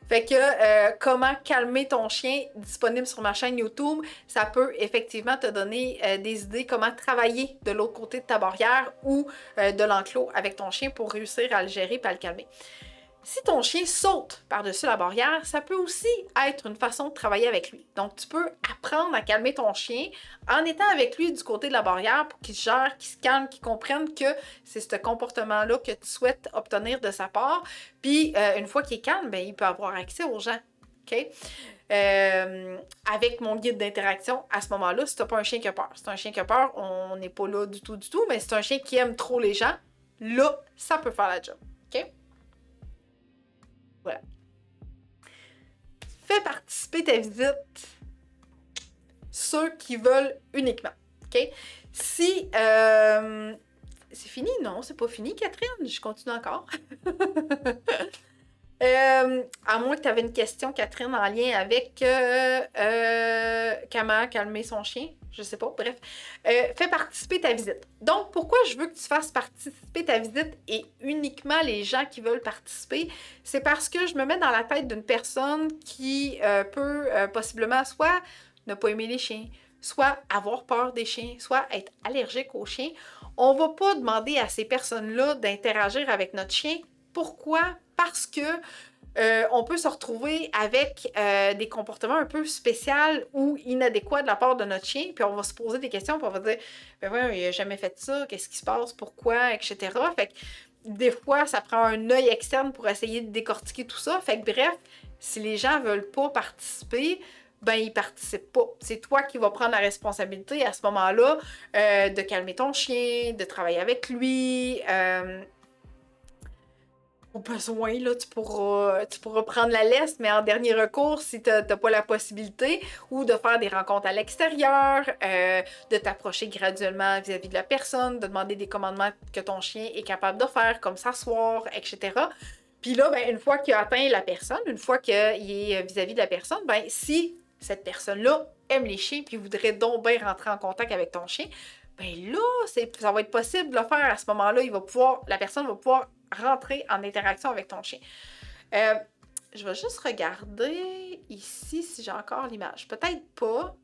Fait que comment calmer ton chien, disponible sur ma chaîne YouTube, ça peut effectivement te donner des idées comment travailler de l'autre côté de ta barrière ou de l'enclos avec ton chien pour réussir à le gérer et à le calmer. Si ton chien saute par-dessus la barrière, ça peut aussi être une façon de travailler avec lui. Donc, tu peux apprendre à calmer ton chien en étant avec lui du côté de la barrière pour qu'il se gère, qu'il se calme, qu'il comprenne que c'est ce comportement-là que tu souhaites obtenir de sa part. Puis, une fois qu'il est calme, ben, il peut avoir accès aux gens. OK? Avec mon guide d'interaction, à ce moment-là, si tu n'as pas un chien qui a peur. Si tu as un chien qui a peur, on n'est pas là du tout, mais si tu as un chien qui aime trop les gens, là, ça peut faire la job. OK? Voilà. Fais participer ta visite ceux qui veulent uniquement. OK? Si... c'est fini? Non, c'est pas fini, Catherine. Je continue encore. À moins que tu avais une question, Catherine, en lien avec comment calmer son chien. Je sais pas, bref. Fais participer ta visite. Donc, pourquoi je veux que tu fasses participer ta visite et uniquement les gens qui veulent participer? C'est parce que je me mets dans la tête d'une personne qui peut possiblement soit ne pas aimer les chiens, soit avoir peur des chiens, soit être allergique aux chiens. On va pas demander à ces personnes-là d'interagir avec notre chien. Pourquoi? Parce que on peut se retrouver avec des comportements un peu spéciaux ou inadéquats de la part de notre chien, puis on va se poser des questions, puis on va dire « Ben ouais, il n'a jamais fait ça, qu'est-ce qui se passe, pourquoi, etc. » Fait que des fois, ça prend un œil externe pour essayer de décortiquer tout ça. Fait que bref, si les gens veulent pas participer, ben ils participent pas. C'est toi qui vas prendre la responsabilité à ce moment-là de calmer ton chien, de travailler avec lui, au besoin, là, tu pourras prendre la laisse, mais en dernier recours, si tu n'as pas la possibilité, ou de faire des rencontres à l'extérieur, de t'approcher graduellement vis-à-vis de la personne, de demander des commandements que ton chien est capable de faire, comme s'asseoir, etc. Puis là, ben, une fois qu'il a atteint la personne, une fois qu'il est vis-à-vis de la personne, ben, si cette personne-là aime les chiens puis voudrait donc bien rentrer en contact avec ton chien, ben là, ça va être possible de le faire à ce moment-là. La personne va pouvoir rentrer en interaction avec ton chien. Je vais juste regarder ici si j'ai encore l'image. Peut-être pas.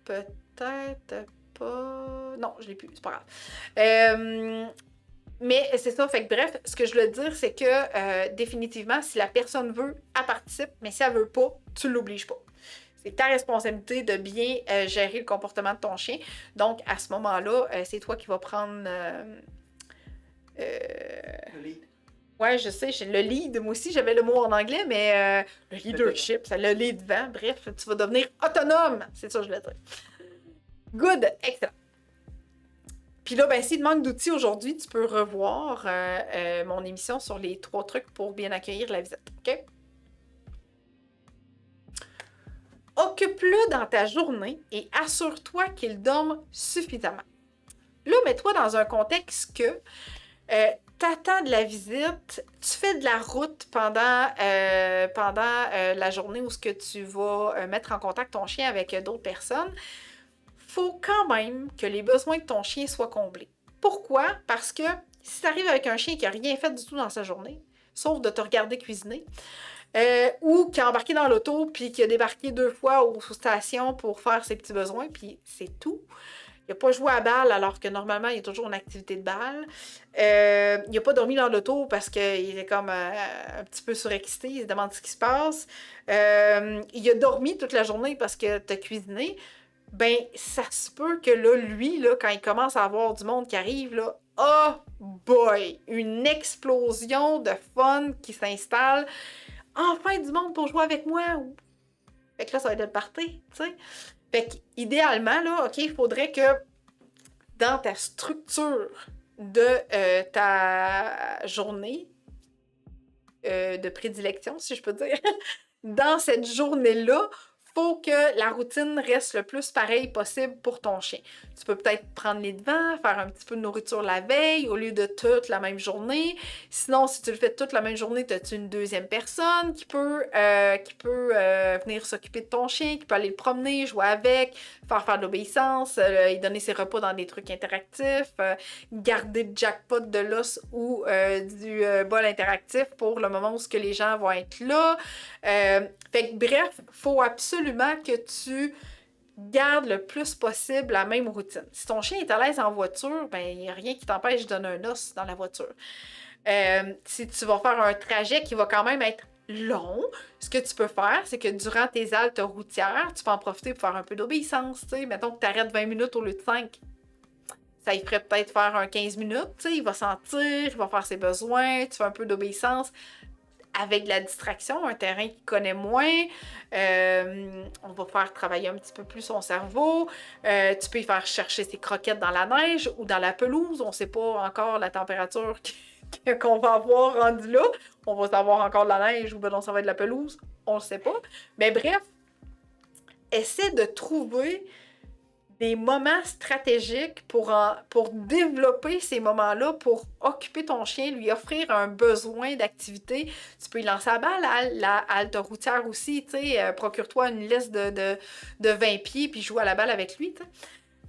Peut-être pas. Non, je l'ai plus, c'est pas grave. Mais c'est ça, fait que bref, ce que je veux dire, c'est que définitivement, si la personne veut, elle participe, mais si elle veut pas, tu l'obliges pas. C'est ta responsabilité de bien gérer le comportement de ton chien. Donc, à ce moment-là, c'est toi qui vas prendre... Le lead. Ouais, je sais, j'ai le lead. Moi aussi, j'avais le mot en anglais, mais le leadership, ça le lead devant. Bref, tu vas devenir autonome. C'est ça que je voulais dire. Good, excellent. Puis là, ben, s'il te manque d'outils aujourd'hui, tu peux revoir mon émission sur les 3 trucs pour bien accueillir la visite. OK? Occupe-le dans ta journée et assure-toi qu'il dorme suffisamment. Là, mets-toi dans un contexte que t'attends de la visite, tu fais de la route pendant la journée où ce que tu vas mettre en contact ton chien avec d'autres personnes. Faut quand même que les besoins de ton chien soient comblés. Pourquoi? Parce que si tu arrives avec un chien qui n'a rien fait du tout dans sa journée, sauf de te regarder cuisiner, ou qui a embarqué dans l'auto puis qui a débarqué 2 fois aux stations pour faire ses petits besoins, puis c'est tout. Il n'a pas joué à balle alors que normalement, il y a toujours une activité de balle. Il n'a pas dormi dans l'auto parce qu'il était comme un petit peu surexcité. Il se demande ce qui se passe. Il a dormi toute la journée parce que tu as cuisiné. Ben, ça se peut que là, lui, là, quand il commence à avoir du monde qui arrive, là, oh boy! Une explosion de fun qui s'installe. Enfin du monde pour jouer avec moi! Fait que là, ça va être le party, tu sais. Fait qu'idéalement, là, OK, il faudrait que dans ta structure de ta journée de prédilection, si je peux dire, dans cette journée-là, faut que la routine reste le plus pareil possible pour ton chien. Tu peux peut-être prendre les devants, faire un petit peu de nourriture la veille au lieu de toute la même journée. Sinon, si tu le fais toute la même journée, as-tu une deuxième personne qui peut venir s'occuper de ton chien, qui peut aller le promener, jouer avec, faire de l'obéissance, lui donner ses repas dans des trucs interactifs, garder le jackpot de l'os ou du bol interactif pour le moment où les gens vont être là. Fait que bref, faut absolument que tu gardes le plus possible la même routine. Si ton chien est à l'aise en voiture, ben il n'y a rien qui t'empêche de donner un os dans la voiture. Si tu vas faire un trajet qui va quand même être long, ce que tu peux faire, c'est que durant tes haltes routières, tu peux en profiter pour faire un peu d'obéissance. T'sais. Mettons que tu arrêtes 20 minutes au lieu de 5. Ça lui ferait peut-être faire un 15 minutes. T'sais. Il va sentir, il va faire ses besoins, tu fais un peu d'obéissance. Avec de la distraction, un terrain qu'il connaît moins, on va faire travailler un petit peu plus son cerveau. Tu peux y faire chercher ses croquettes dans la neige ou dans la pelouse. On ne sait pas encore la température qu'on va avoir rendue là. On va savoir encore de la neige ou ben non, ça va être de la pelouse. On ne sait pas. Mais bref, essaie de trouver des moments stratégiques pour développer ces moments-là, pour occuper ton chien, lui offrir un besoin d'activité. Tu peux y lancer la balle à la halte routière aussi, tu sais, procure-toi une laisse de 20 pieds puis joue à la balle avec lui, tu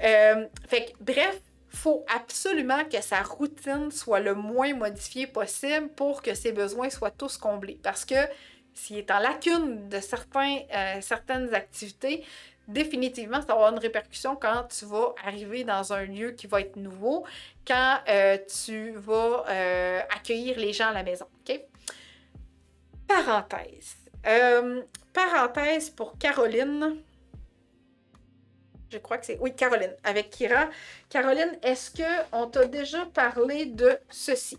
sais. Fait que, bref, faut absolument que sa routine soit le moins modifiée possible pour que ses besoins soient tous comblés. Parce que s'il est en lacune de certaines activités, définitivement, ça va avoir une répercussion quand tu vas arriver dans un lieu qui va être nouveau, quand tu vas accueillir les gens à la maison. OK? Parenthèse. Parenthèse pour Caroline. Je crois que c'est... Oui, Caroline, avec Kira. Caroline, est-ce qu'on t'a déjà parlé de ceci?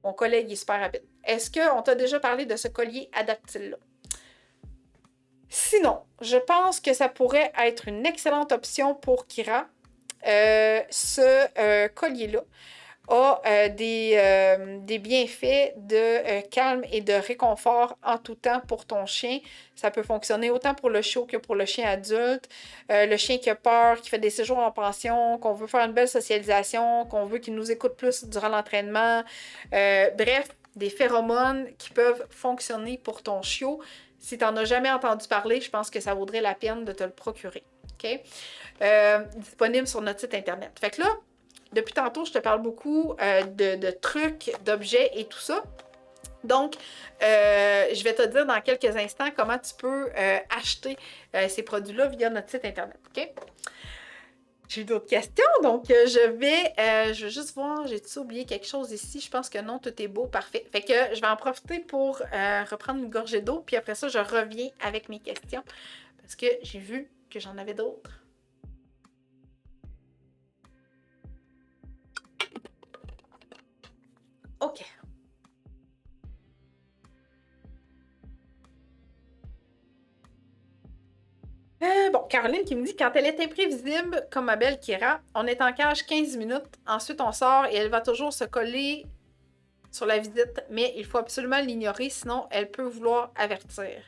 Mon collègue est super rapide. Est-ce qu'on t'a déjà parlé de ce collier adaptile-là? Sinon, je pense que ça pourrait être une excellente option pour Kira. ce collier-là a des bienfaits de calme et de réconfort en tout temps pour ton chien. Ça peut fonctionner autant pour le chiot que pour le chien adulte. Le chien qui a peur, qui fait des séjours en pension, qu'on veut faire une belle socialisation, qu'on veut qu'il nous écoute plus durant l'entraînement. Bref, des phéromones qui peuvent fonctionner pour ton chiot. Si tu n'en as jamais entendu parler, je pense que ça vaudrait la peine de te le procurer. OK? Disponible sur notre site Internet. Fait que là, depuis tantôt, je te parle beaucoup de trucs, d'objets et tout ça. Donc, je vais te dire dans quelques instants comment tu peux acheter ces produits-là via notre site Internet. OK? J'ai d'autres questions, donc je vais juste voir, j'ai-tu oublié quelque chose ici? Je pense que non, tout est beau, parfait. Fait que je vais en profiter pour reprendre une gorgée d'eau, puis après ça, je reviens avec mes questions, parce que j'ai vu que j'en avais d'autres. OK. Bon, Caroline qui me dit, quand elle est imprévisible, comme ma belle Kira, on est en cage 15 minutes, ensuite on sort et elle va toujours se coller sur la visite, mais il faut absolument l'ignorer, sinon elle peut vouloir avertir.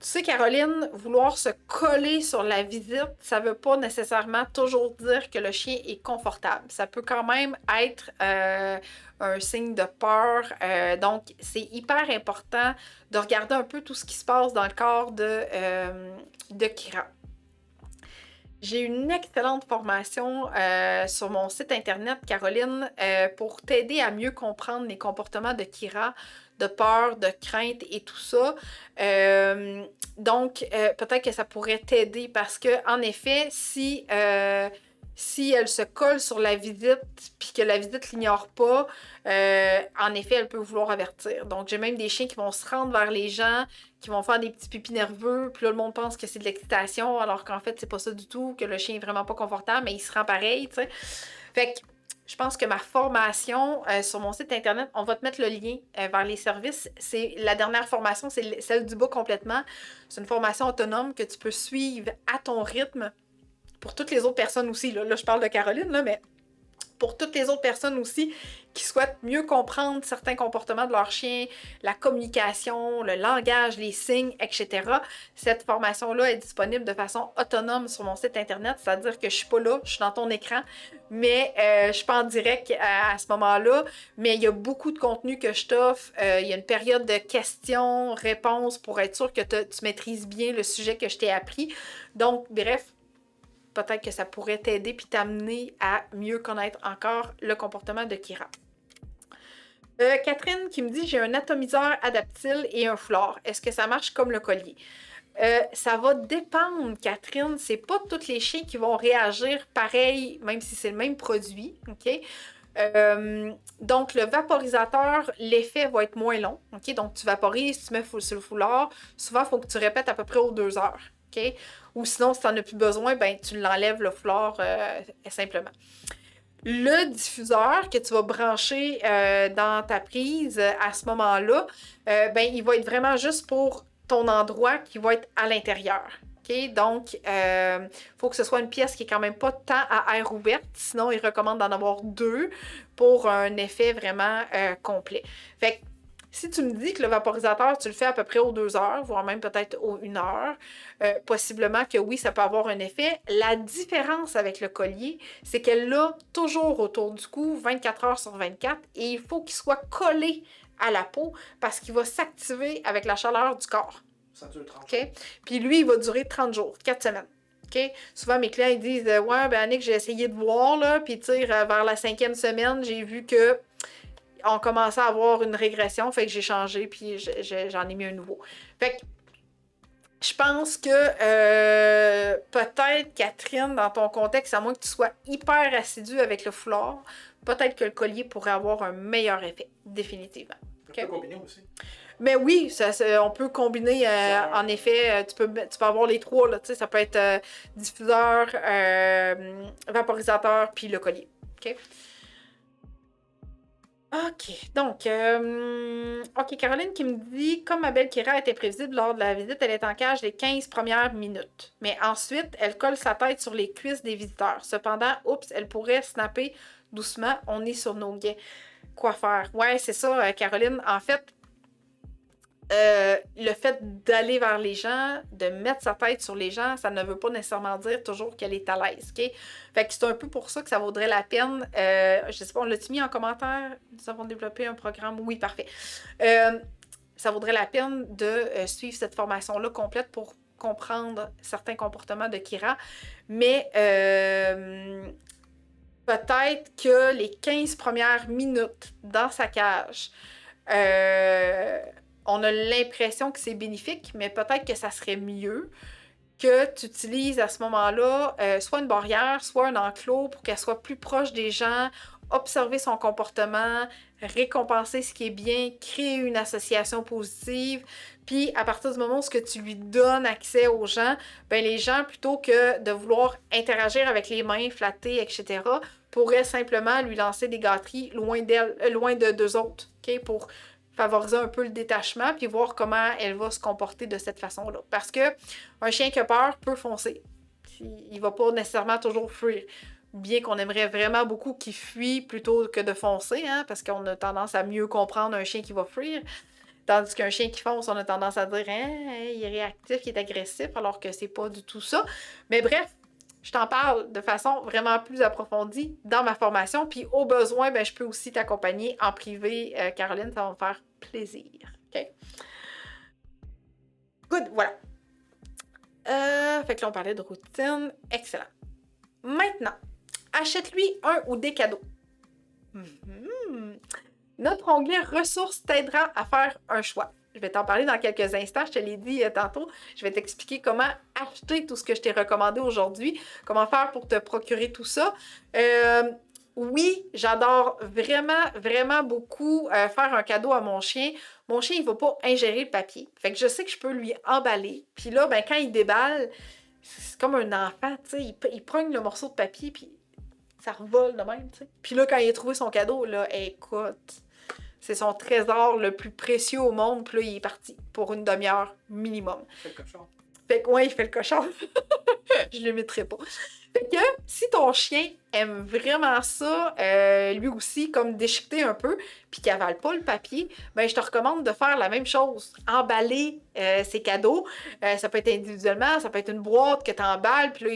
Tu sais, Caroline, vouloir se coller sur la visite, ça ne veut pas nécessairement toujours dire que le chien est confortable. Ça peut quand même être un signe de peur. Donc, c'est hyper important de regarder un peu tout ce qui se passe dans le corps de Kira. J'ai une excellente formation sur mon site internet, Caroline, pour t'aider à mieux comprendre les comportements de Kira, de peur, de crainte et tout ça. Donc, peut-être que ça pourrait t'aider parce que, en effet, si elle se colle sur la visite puis que la visite l'ignore pas, en effet, elle peut vouloir avertir. Donc, j'ai même des chiens qui vont se rendre vers les gens, qui vont faire des petits pipis nerveux, puis là, le monde pense que c'est de l'excitation, alors qu'en fait, c'est pas ça du tout, que le chien est vraiment pas confortable, mais il se rend pareil, tu sais. Fait que, je pense que ma formation sur mon site internet, on va te mettre le lien vers les services. C'est la dernière formation, c'est celle du bas complètement. C'est une formation autonome que tu peux suivre à ton rythme. Pour toutes les autres personnes aussi, là je parle de Caroline, là, mais pour toutes les autres personnes aussi qui souhaitent mieux comprendre certains comportements de leur chien, la communication, le langage, les signes, etc. Cette formation-là est disponible de façon autonome sur mon site internet, c'est-à-dire que je suis pas là, je suis dans ton écran, mais je suis pas en direct à ce moment-là, mais il y a beaucoup de contenu que je t'offre, il y a une période de questions, réponses pour être sûr que tu maîtrises bien le sujet que je t'ai appris. Donc, bref, peut-être que ça pourrait t'aider puis t'amener à mieux connaître encore le comportement de Kira. Catherine qui me dit, j'ai un atomiseur adaptile et un foulard. Est-ce que ça marche comme le collier? Ça va dépendre, Catherine. C'est pas tous les chiens qui vont réagir pareil, même si c'est le même produit. OK? Donc, le vaporisateur, l'effet va être moins long. OK? Donc, tu vaporises, tu mets sur le foulard. Souvent, il faut que tu répètes à peu près aux 2 heures. OK? Ou sinon, si tu n'en as plus besoin, ben, tu l'enlèves le foulard simplement. Le diffuseur que tu vas brancher dans ta prise à ce moment-là, ben, il va être vraiment juste pour ton endroit qui va être à l'intérieur. Okay? Donc, il faut que ce soit une pièce qui est quand même pas tant à air ouverte, sinon, il recommande d'en avoir 2 pour un effet vraiment complet. Fait que, si tu me dis que le vaporisateur, tu le fais à peu près aux 2 heures, voire même peut-être aux 1 heure, possiblement que oui, ça peut avoir un effet. La différence avec le collier, c'est qu'elle l'a toujours autour du cou, 24 heures sur 24, et il faut qu'il soit collé à la peau parce qu'il va s'activer avec la chaleur du corps. Ça dure 30 jours. Okay? Puis lui, il va durer 30 jours, 4 semaines. Okay? Souvent, mes clients ils disent « Ouais, ben Annick, j'ai essayé de voir, là, puis vers la 5e semaine, j'ai vu que on commençait à avoir une régression, fait que j'ai changé, puis j'en ai mis un nouveau. » Fait que je pense que peut-être, Catherine, dans ton contexte, à moins que tu sois hyper assidue avec le foulard, peut-être que le collier pourrait avoir un meilleur effet, définitivement. Tu peux combiner aussi. Mais oui, on peut combiner, en effet, tu peux avoir les 3, là, ça peut être diffuseur, vaporisateur, puis le collier. OK? OK. Donc, OK, Caroline qui me dit, comme ma belle Kira était prévisible lors de la visite, elle est en cage les 15 premières minutes. Mais ensuite, elle colle sa tête sur les cuisses des visiteurs. Cependant, oups, elle pourrait snapper doucement. On est sur nos guets. Quoi faire? Ouais, c'est ça, Caroline. En fait, le fait d'aller vers les gens, de mettre sa tête sur les gens, ça ne veut pas nécessairement dire toujours qu'elle est à l'aise, OK? Fait que c'est un peu pour ça que ça vaudrait la peine. Je sais pas, on l'a-tu mis en commentaire? Nous avons développé un programme. Oui, parfait. Ça vaudrait la peine de suivre cette formation-là complète pour comprendre certains comportements de Kira. Mais peut-être que les 15 premières minutes dans sa cage, on a l'impression que c'est bénéfique, mais peut-être que ça serait mieux que tu utilises à ce moment-là soit une barrière, soit un enclos pour qu'elle soit plus proche des gens, observer son comportement, récompenser ce qui est bien, créer une association positive. Puis à partir du moment où ce que tu lui donnes accès aux gens, ben les gens, plutôt que de vouloir interagir avec les mains, flatter, etc., pourraient simplement lui lancer des gâteries loin d'elle, loin de deux autres, OK? Pour favoriser un peu le détachement, puis voir comment elle va se comporter de cette façon-là. Parce que un chien qui a peur peut foncer. Il va pas nécessairement toujours fuir. Bien qu'on aimerait vraiment beaucoup qu'il fuit plutôt que de foncer, hein, parce qu'on a tendance à mieux comprendre un chien qui va fuir. Tandis qu'un chien qui fonce, on a tendance à dire il est réactif, il est agressif, alors que c'est pas du tout ça. Mais bref, je t'en parle de façon vraiment plus approfondie dans ma formation. Puis au besoin, ben, je peux aussi t'accompagner en privé, Caroline, ça va me faire plaisir. OK? Good, voilà. Fait que là, on parlait de routine. Excellent. Maintenant, achète-lui un ou des cadeaux. Notre onglet ressources t'aidera à faire un choix. Je vais t'en parler dans quelques instants, je te l'ai dit tantôt. Je vais t'expliquer comment acheter tout ce que je t'ai recommandé aujourd'hui, comment faire pour te procurer tout ça. Oui, j'adore vraiment, vraiment beaucoup faire un cadeau à mon chien. Mon chien, il va pas ingérer le papier. Fait que je sais que je peux lui emballer. Puis là, ben, quand il déballe, c'est comme un enfant, tu sais, il pogne le morceau de papier, puis ça revole de même, tu sais. Puis là, quand il a trouvé son cadeau, là, écoute, c'est son trésor le plus précieux au monde, puis là, il est parti pour une demi-heure minimum. C'est le cochon. Fait que, ouais, il fait le cochon. Je le mettrai pas. Fait que, si ton chien aime vraiment ça, lui aussi, comme déchiqueter un peu, puis qu'il avale pas le papier, ben je te recommande de faire la même chose. Emballer ses cadeaux. Ça peut être individuellement, ça peut être une boîte que tu emballes, puis là,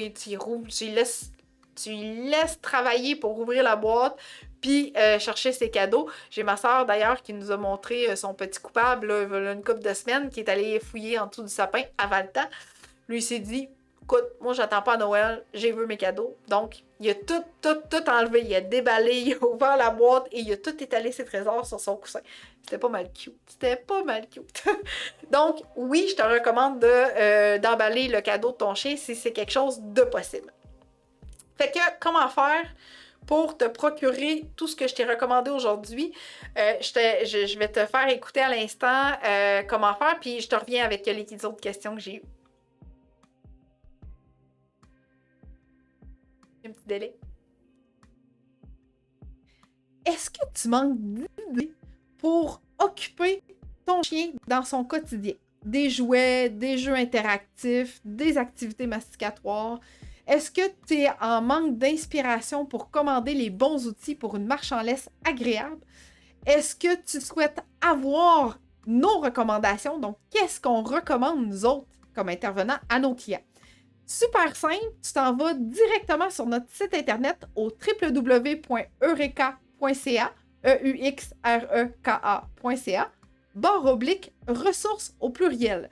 tu laisses travailler pour ouvrir la boîte, puis chercher ses cadeaux. J'ai ma soeur, d'ailleurs, qui nous a montré son petit coupable, là, il y a une couple de semaines, qui est allé fouiller en dessous du sapin avant le temps. Lui, il s'est dit, écoute, moi, j'attends pas à Noël, j'ai vu mes cadeaux. Donc, il a tout enlevé. Il a déballé, il a ouvert la boîte et il a tout étalé ses trésors sur son coussin. C'était pas mal cute. C'était pas mal cute. Donc, oui, je te recommande d'emballer le cadeau de ton chien si c'est quelque chose de possible. Fait que, comment faire pour te procurer tout ce que je t'ai recommandé aujourd'hui? Je vais te faire écouter à l'instant comment faire, puis je te reviens avec les autres questions que j'ai eues. Un petit délai. Est-ce que tu manques d'idées pour occuper ton chien dans son quotidien? Des jouets, des jeux interactifs, des activités masticatoires. Est-ce que tu es en manque d'inspiration pour commander les bons outils pour une marche en laisse agréable? Est-ce que tu souhaites avoir nos recommandations? Donc, qu'est-ce qu'on recommande, nous autres, comme intervenants à nos clients? Super simple, tu t'en vas directement sur notre site internet au www.eureka.ca, EUXREKA.ca, /ressources au pluriel.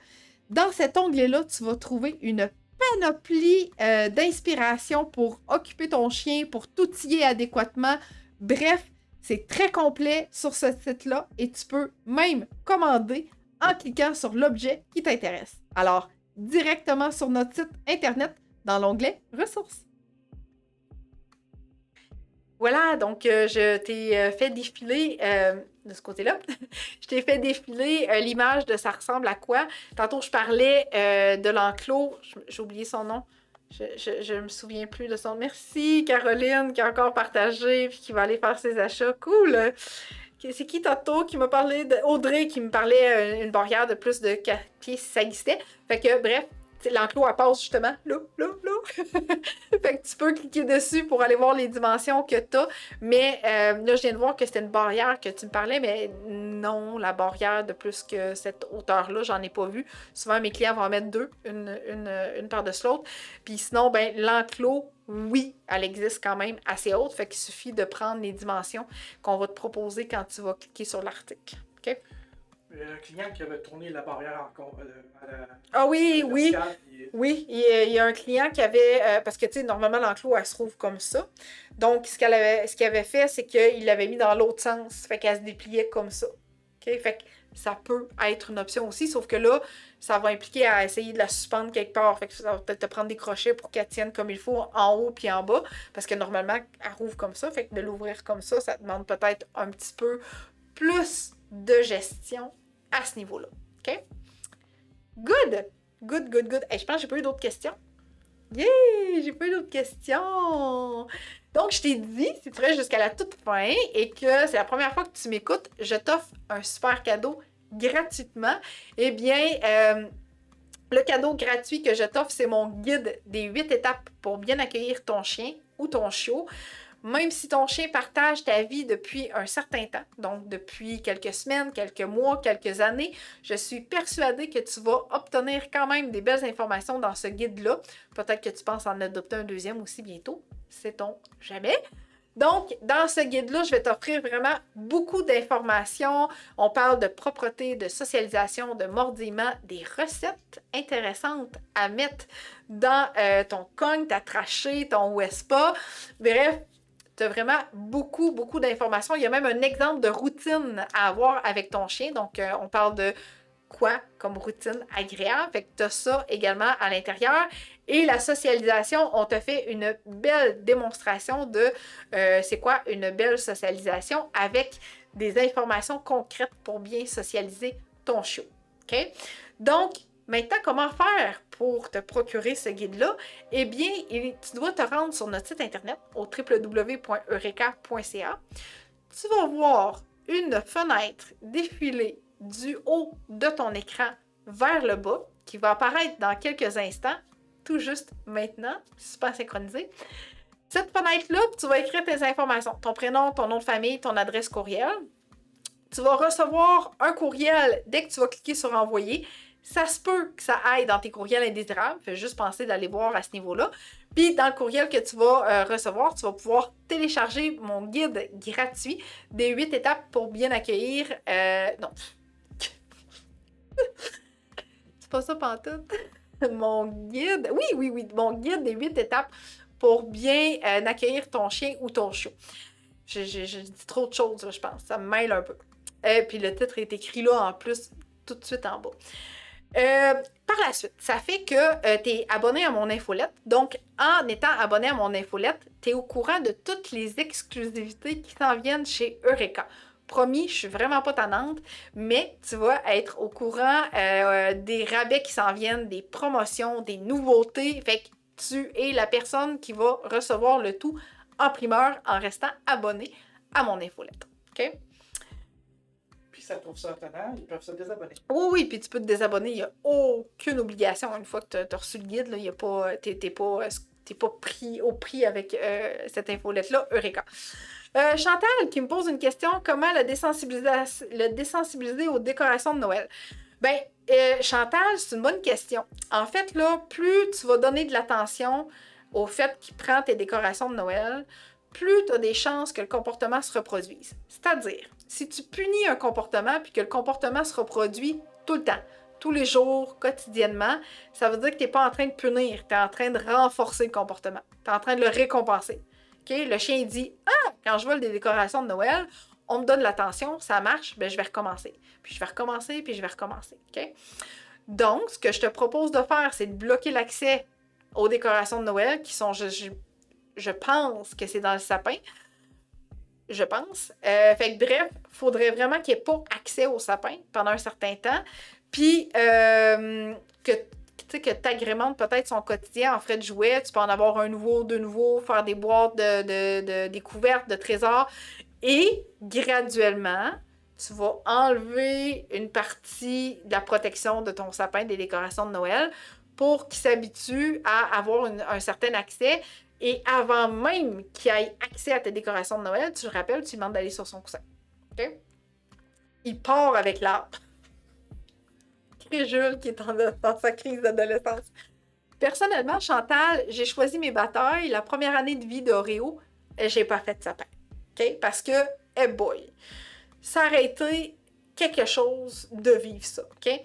Dans cet onglet-là, tu vas trouver une panoplie d'inspiration pour occuper ton chien, pour t'outiller adéquatement. Bref, c'est très complet sur ce site-là et tu peux même commander en cliquant sur l'objet qui t'intéresse. Alors, directement sur notre site internet dans l'onglet ressources. Voilà, donc je t'ai fait défiler de ce côté-là. Je t'ai fait défiler l'image de ça ressemble à quoi. Tantôt, je parlais de l'enclos. J'ai oublié son nom. Je me souviens plus de son nom. Merci, Caroline, qui a encore partagé et qui va aller faire ses achats. Cool! C'est qui tantôt qui m'a parlé de. Audrey qui me parlait une barrière de plus de 4 pieds si ça existait. Fait que, bref, l'enclos, elle passe justement là. Fait que tu peux cliquer dessus pour aller voir les dimensions que tu as. Mais là, je viens de voir que c'était une barrière que tu me parlais, mais non, la barrière de plus que cette hauteur-là, j'en ai pas vu. Souvent, mes clients vont en mettre deux, une par-dessus l'autre. Puis sinon, ben l'enclos, oui, elle existe quand même assez haute. Fait qu'il suffit de prendre les dimensions qu'on va te proposer quand tu vas cliquer sur l'article. OK? Un client qui avait tourné la barrière encore à la. Ah oui, oui. verticale, puis- Oui, il y a un client qui avait. Parce que, tu sais, normalement, l'enclos, elle se trouve comme ça. Donc, ce qu'il avait fait, c'est qu'il l'avait mis dans l'autre sens. Fait qu'elle se dépliait comme ça. OK? Fait que ça peut être une option aussi, sauf que là, ça va impliquer à essayer de la suspendre quelque part. Fait que ça va peut-être te prendre des crochets pour qu'elle tienne comme il faut en haut puis en bas. Parce que normalement, elle rouvre comme ça. Fait que de l'ouvrir comme ça demande peut-être un petit peu plus de gestion à ce niveau-là. OK? Good! Good. Hey, je pense que j'ai pas eu d'autres questions. Yay! J'ai pas eu d'autres questions! Donc, je t'ai dit, si tu restes jusqu'à la toute fin et que c'est la première fois que tu m'écoutes, je t'offre un super cadeau gratuitement. Eh bien, le cadeau gratuit que je t'offre, c'est mon guide des 8 étapes pour bien accueillir ton chien ou ton chiot. Même si ton chien partage ta vie depuis un certain temps, donc depuis quelques semaines, quelques mois, quelques années, je suis persuadée que tu vas obtenir quand même des belles informations dans ce guide-là. Peut-être que tu penses en adopter un deuxième aussi bientôt, sait-on jamais. Donc, dans ce guide-là, je vais t'offrir vraiment beaucoup d'informations. On parle de propreté, de socialisation, de mordillement, des recettes intéressantes à mettre dans ton cogne, ta trachée, ton Wespa. Bref, tu as vraiment beaucoup d'informations. Il y a même un exemple de routine à avoir avec ton chien. Donc, on parle de quoi comme routine agréable. Fait que tu as ça également à l'intérieur. Et la socialisation, on te fait une belle démonstration de c'est quoi une belle socialisation avec des informations concrètes pour bien socialiser ton chiot. OK? Donc, maintenant, comment faire pour te procurer ce guide-là? Eh bien, tu dois te rendre sur notre site internet au www.eureka.ca. Tu vas voir une fenêtre défiler du haut de ton écran vers le bas qui va apparaître dans quelques instants, tout juste maintenant, super synchronisé. Cette fenêtre-là, tu vas écrire tes informations, ton prénom, ton nom de famille, ton adresse courriel. Tu vas recevoir un courriel dès que tu vas cliquer sur envoyer. Ça se peut que ça aille dans tes courriels indésirables. Fais juste penser d'aller voir à ce niveau-là. Puis, dans le courriel que tu vas recevoir, tu vas pouvoir télécharger mon guide gratuit des 8 étapes pour bien accueillir... Non. C'est pas ça pantoute. Mon guide... Oui. Mon guide des 8 étapes pour bien accueillir ton chien ou ton chiot. Je dis trop de choses, là, je pense. Ça me mêle un peu. Puis le titre est écrit là, en plus, tout de suite en bas. Par la suite, ça fait que tu es abonné à mon infolette. Donc, en étant abonné à mon infolette, tu es au courant de toutes les exclusivités qui s'en viennent chez Eureka. Promis, je suis vraiment pas tannante, mais tu vas être au courant des rabais qui s'en viennent, des promotions, des nouveautés. Fait que tu es la personne qui va recevoir le tout en primeur en restant abonné à mon infolette. OK? Ça trouve ça tannant, ils peuvent se désabonner. Oui, puis tu peux te désabonner, il n'y a aucune obligation. Une fois que tu as reçu le guide, t'es pas pris au prix avec cette infolette-là, Eureka. Chantal qui me pose une question, comment le désensibiliser aux décorations de Noël? Ben, Chantal, c'est une bonne question. En fait, là, plus tu vas donner de l'attention au fait qu'il prend tes décorations de Noël, plus tu as des chances que le comportement se reproduise. C'est-à-dire, si tu punis un comportement puis que le comportement se reproduit tout le temps, tous les jours, quotidiennement, ça veut dire que tu n'es pas en train de punir, tu es en train de renforcer le comportement. Tu es en train de le récompenser. Okay? Le chien dit « Ah, quand je vole des décorations de Noël, on me donne l'attention, ça marche, ben je vais recommencer. Puis je vais recommencer, puis je vais recommencer. Okay? » Donc, ce que je te propose de faire, c'est de bloquer l'accès aux décorations de Noël qui sont... Je pense que c'est dans le sapin. Je pense. Fait que bref, il faudrait vraiment qu'il n'y ait pas accès au sapin pendant un certain temps. Puis que tu agrémentes peut-être son quotidien en frais de jouets. Tu peux en avoir un nouveau, deux nouveaux, faire des boîtes de découvertes, de trésors. Et graduellement, tu vas enlever une partie de la protection de ton sapin, des décorations de Noël, pour qu'il s'habitue à avoir un certain accès. Et avant même qu'il ait accès à tes décorations de Noël, tu le rappelles, tu lui demandes d'aller sur son coussin. OK? Il part avec l'arbre. Jules qui est dans sa crise d'adolescence. Personnellement, Chantal, j'ai choisi mes batailles. La première année de vie d'Oreo, j'ai pas fait de sapin. OK? Parce que, hey boy, ça aurait été quelque chose de vivre ça. OK?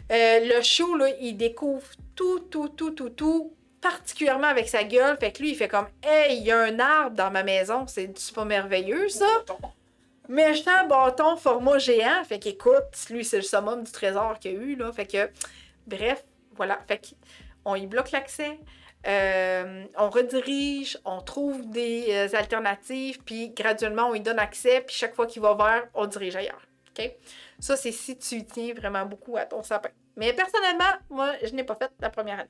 Le show, là, il découvre tout, particulièrement avec sa gueule. Fait que lui, il fait comme, hey, il y a un arbre dans ma maison. C'est pas merveilleux, ça? Méchant bâton format géant. Fait qu'écoute, lui, c'est le summum du trésor qu'il y a eu, là. Fait que, bref, voilà. Fait qu'on y bloque l'accès. On redirige, on trouve des alternatives, puis graduellement, on lui donne accès, puis chaque fois qu'il va vers, on dirige ailleurs. OK? Ça, c'est si tu y tiens vraiment beaucoup à ton sapin. Mais personnellement, moi, je n'ai pas fait la première année.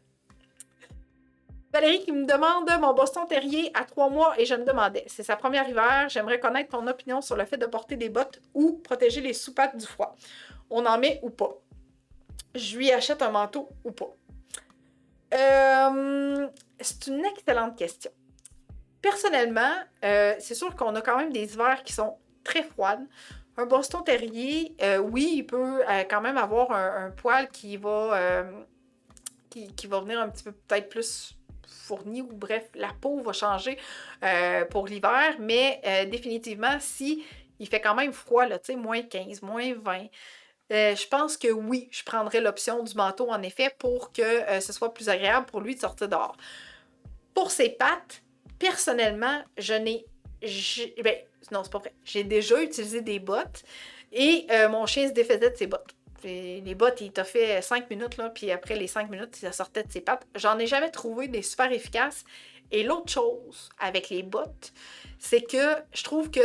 Valérie qui me demande mon Boston Terrier à 3 mois et je me demandais, c'est sa première hiver, j'aimerais connaître ton opinion sur le fait de porter des bottes ou protéger les sous-pattes du froid. On en met ou pas? Je lui achète un manteau ou pas? C'est une excellente question. Personnellement, c'est sûr qu'on a quand même des hivers qui sont très froides. Un Boston Terrier, oui, il peut quand même avoir un poil qui va venir un petit peu peut-être plus fourni, ou bref, la peau va changer pour l'hiver, mais définitivement, si il fait quand même froid, là, tu sais, moins 15, moins 20, je pense que oui, je prendrais l'option du manteau, en effet, pour que ce soit plus agréable pour lui de sortir dehors. Pour ses pattes, personnellement, non, c'est pas vrai. J'ai déjà utilisé des bottes et mon chien se défaisait de ses bottes. Les bottes, il t'a fait 5 minutes, là, puis après les 5 minutes, ça sortait de ses pattes. J'en ai jamais trouvé des super efficaces. Et l'autre chose avec les bottes, c'est que je trouve que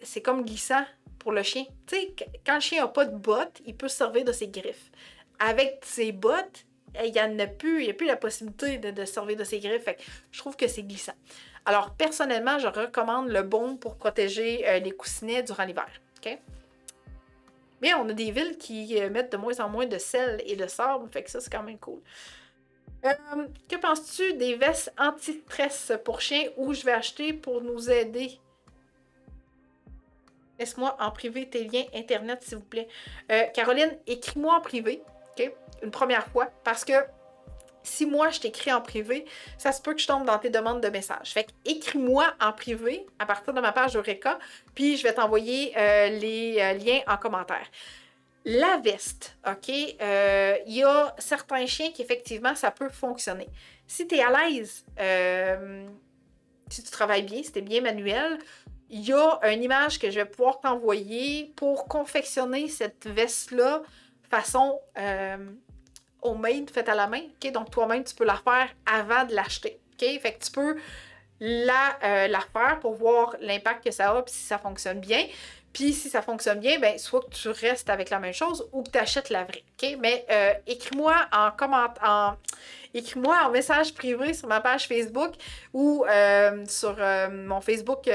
c'est comme glissant pour le chien. Tu sais, quand le chien n'a pas de bottes, il peut se servir de ses griffes. Avec ses bottes, il n'y a plus la possibilité de se servir de ses griffes. Fait que je trouve que c'est glissant. Alors, personnellement, je recommande le baume pour protéger les coussinets durant l'hiver. OK? Mais on a des villes qui mettent de moins en moins de sel et de sable, fait que ça, c'est quand même cool. Que penses-tu des vestes anti-stress pour chiens où je vais acheter pour nous aider? Laisse-moi en privé tes liens Internet, s'il vous plaît. Caroline, écris-moi en privé, OK? Une première fois, parce que si moi, je t'écris en privé, ça se peut que je tombe dans tes demandes de messages. Fait que écris-moi en privé à partir de ma page Eureka, puis je vais t'envoyer les liens en commentaire. La veste, OK? Il y a certains chiens qui, effectivement, ça peut fonctionner. Si tu es à l'aise, si tu travailles bien, si tu es bien manuel, il y a une image que je vais pouvoir t'envoyer pour confectionner cette veste-là façon homemade, faite à la main. OK? Donc, toi-même, tu peux la faire avant de l'acheter. OK? Fait que tu peux la faire pour voir l'impact que ça a et si ça fonctionne bien. Puis, si ça fonctionne bien, ben soit que tu restes avec la même chose ou que tu achètes la vraie. OK? Mais écris-moi écris-moi en message privé sur ma page Facebook ou sur mon Facebook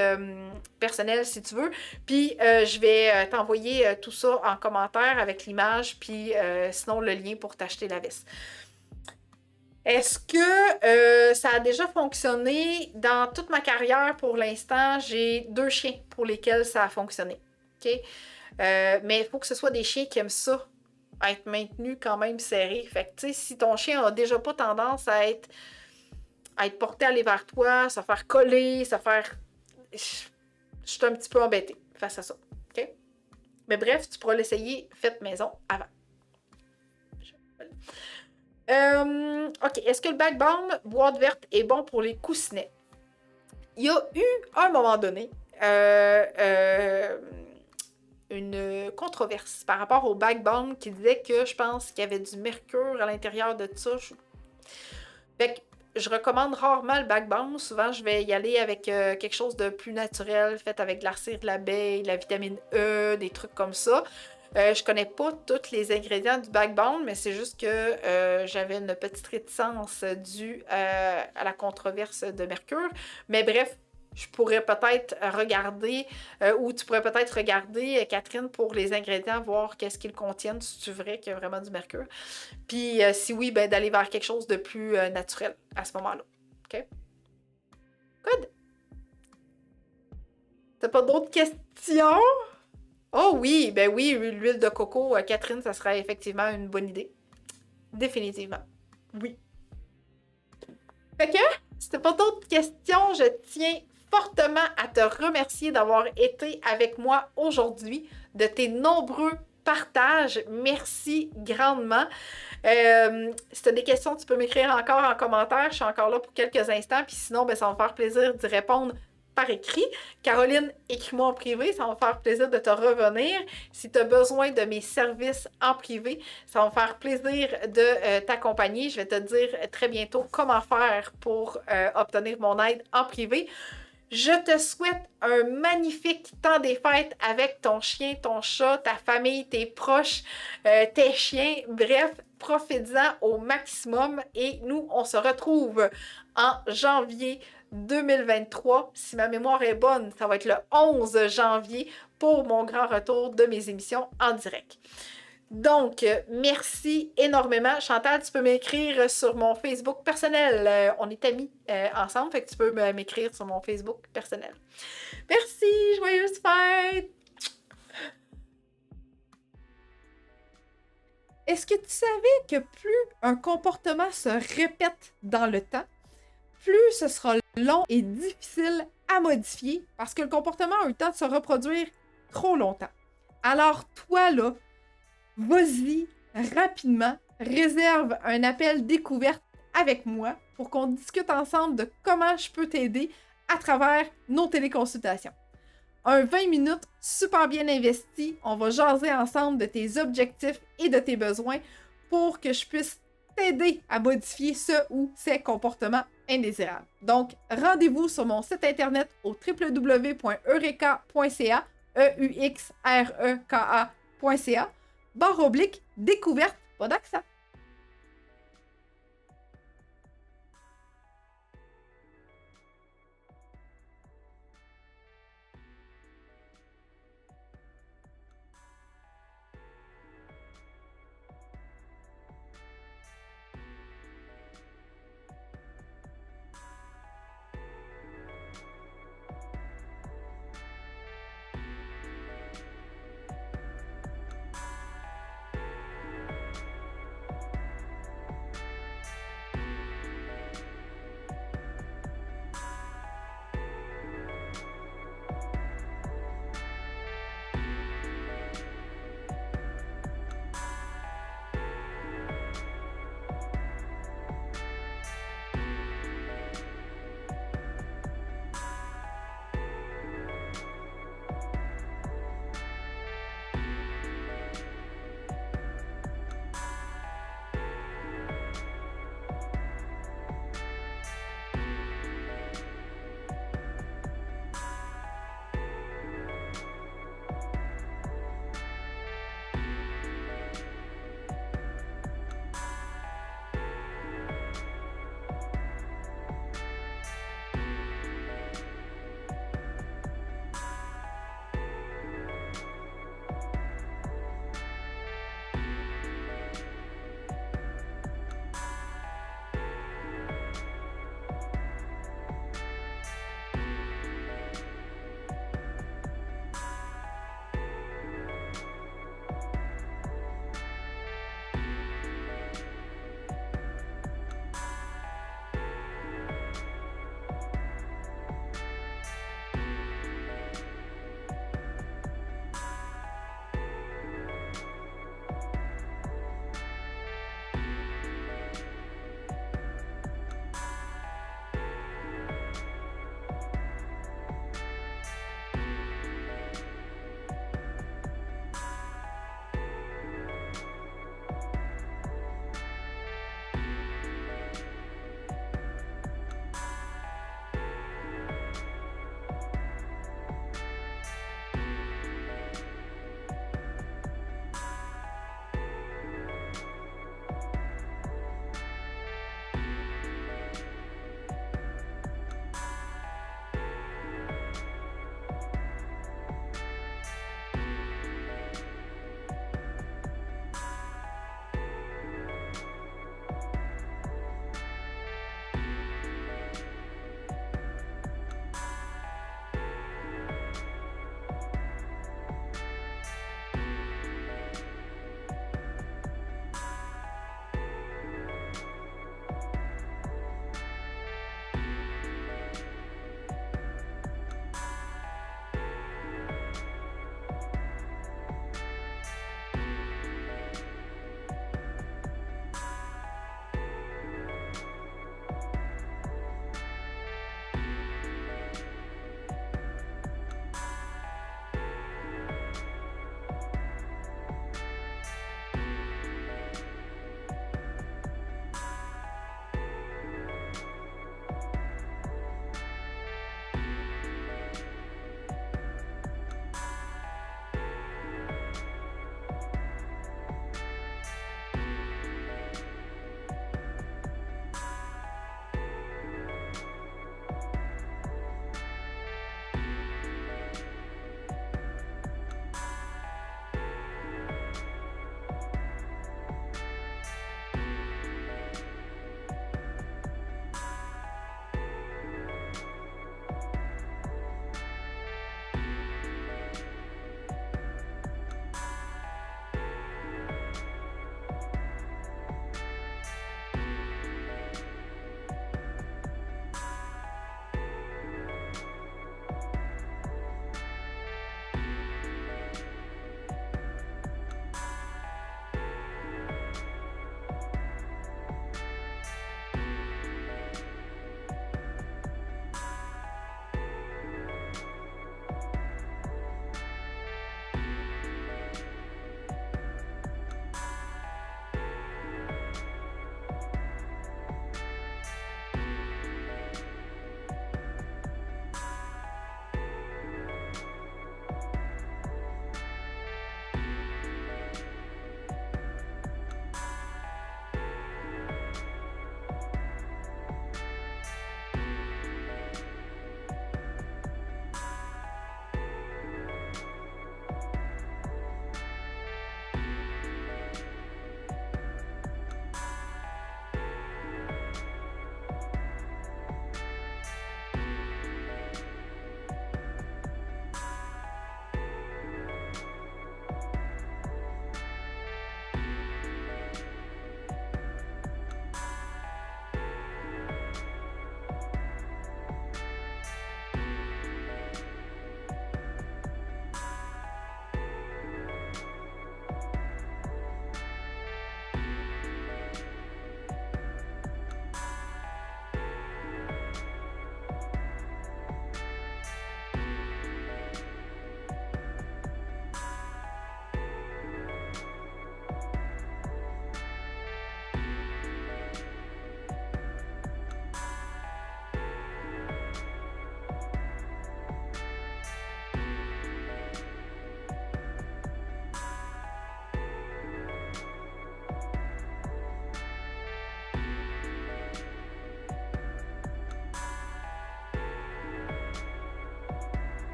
personnel si tu veux. Puis, je vais t'envoyer tout ça en commentaire avec l'image, puis sinon le lien pour t'acheter la veste. Est-ce que ça a déjà fonctionné? Dans toute ma carrière, pour l'instant, j'ai 2 chiens pour lesquels ça a fonctionné. OK? Mais il faut que ce soit des chiens qui aiment ça, être maintenus quand même serrés. Fait que, tu sais, si ton chien a déjà pas tendance à être porté à aller vers toi, se faire coller, je suis un petit peu embêtée face à ça. OK? Mais bref, tu pourras l'essayer faite maison avant. OK. Est-ce que le back balm boîte verte est bon pour les coussinets? Il y a eu, à un moment donné, une controverse par rapport au back balm qui disait que je pense qu'il y avait du mercure à l'intérieur de ça. Fait que je recommande rarement le back balm. Souvent, je vais y aller avec quelque chose de plus naturel, fait avec de la cire d'abeille, de la vitamine E, des trucs comme ça. Je connais pas tous les ingrédients du back balm, mais c'est juste que j'avais une petite réticence due à la controverse de mercure. Mais bref, je pourrais peut-être regarder, ou tu pourrais peut-être regarder, Catherine, pour les ingrédients, voir qu'est-ce qu'ils contiennent, si c'est vrai qu'il y a vraiment du mercure. Puis si oui, ben d'aller vers quelque chose de plus naturel à ce moment-là. OK? Good! T'as pas d'autres questions? Oh oui, ben oui, l'huile de coco, Catherine, ça serait effectivement une bonne idée. Définitivement. Oui. Fait que, si t'as pas d'autres questions, je tiens fortement à te remercier d'avoir été avec moi aujourd'hui, de tes nombreux partages. Merci grandement. Si tu as des questions, tu peux m'écrire encore en commentaire. Je suis encore là pour quelques instants. Puis sinon, ben, ça va me faire plaisir d'y répondre par écrit. Caroline, écris-moi en privé, ça va me faire plaisir de te revenir. Si tu as besoin de mes services en privé, ça va me faire plaisir de t'accompagner. Je vais te dire très bientôt comment faire pour obtenir mon aide en privé. Je te souhaite un magnifique temps des fêtes avec ton chien, ton chat, ta famille, tes proches, tes chiens. Bref, profites-en au maximum et nous, on se retrouve en janvier 2023. Si ma mémoire est bonne, ça va être le 11 janvier pour mon grand retour de mes émissions en direct. Donc, merci énormément. Chantal, tu peux m'écrire sur mon Facebook personnel. On est amis ensemble, fait que tu peux m'écrire sur mon Facebook personnel. Merci, joyeuse fête! Est-ce que tu savais que plus un comportement se répète dans le temps, plus ce sera long et difficile à modifier parce que le comportement a eu le temps de se reproduire trop longtemps. Alors toi, là, vas-y rapidement, réserve un appel découverte avec moi pour qu'on discute ensemble de comment je peux t'aider à travers nos téléconsultations. Un 20 minutes super bien investi, on va jaser ensemble de tes objectifs et de tes besoins pour que je puisse t'aider à modifier ce ou ces comportements indésirables. Donc, rendez-vous sur mon site internet au www.eureka.ca, EUXREKA.ca, /découverte, pas d'accent.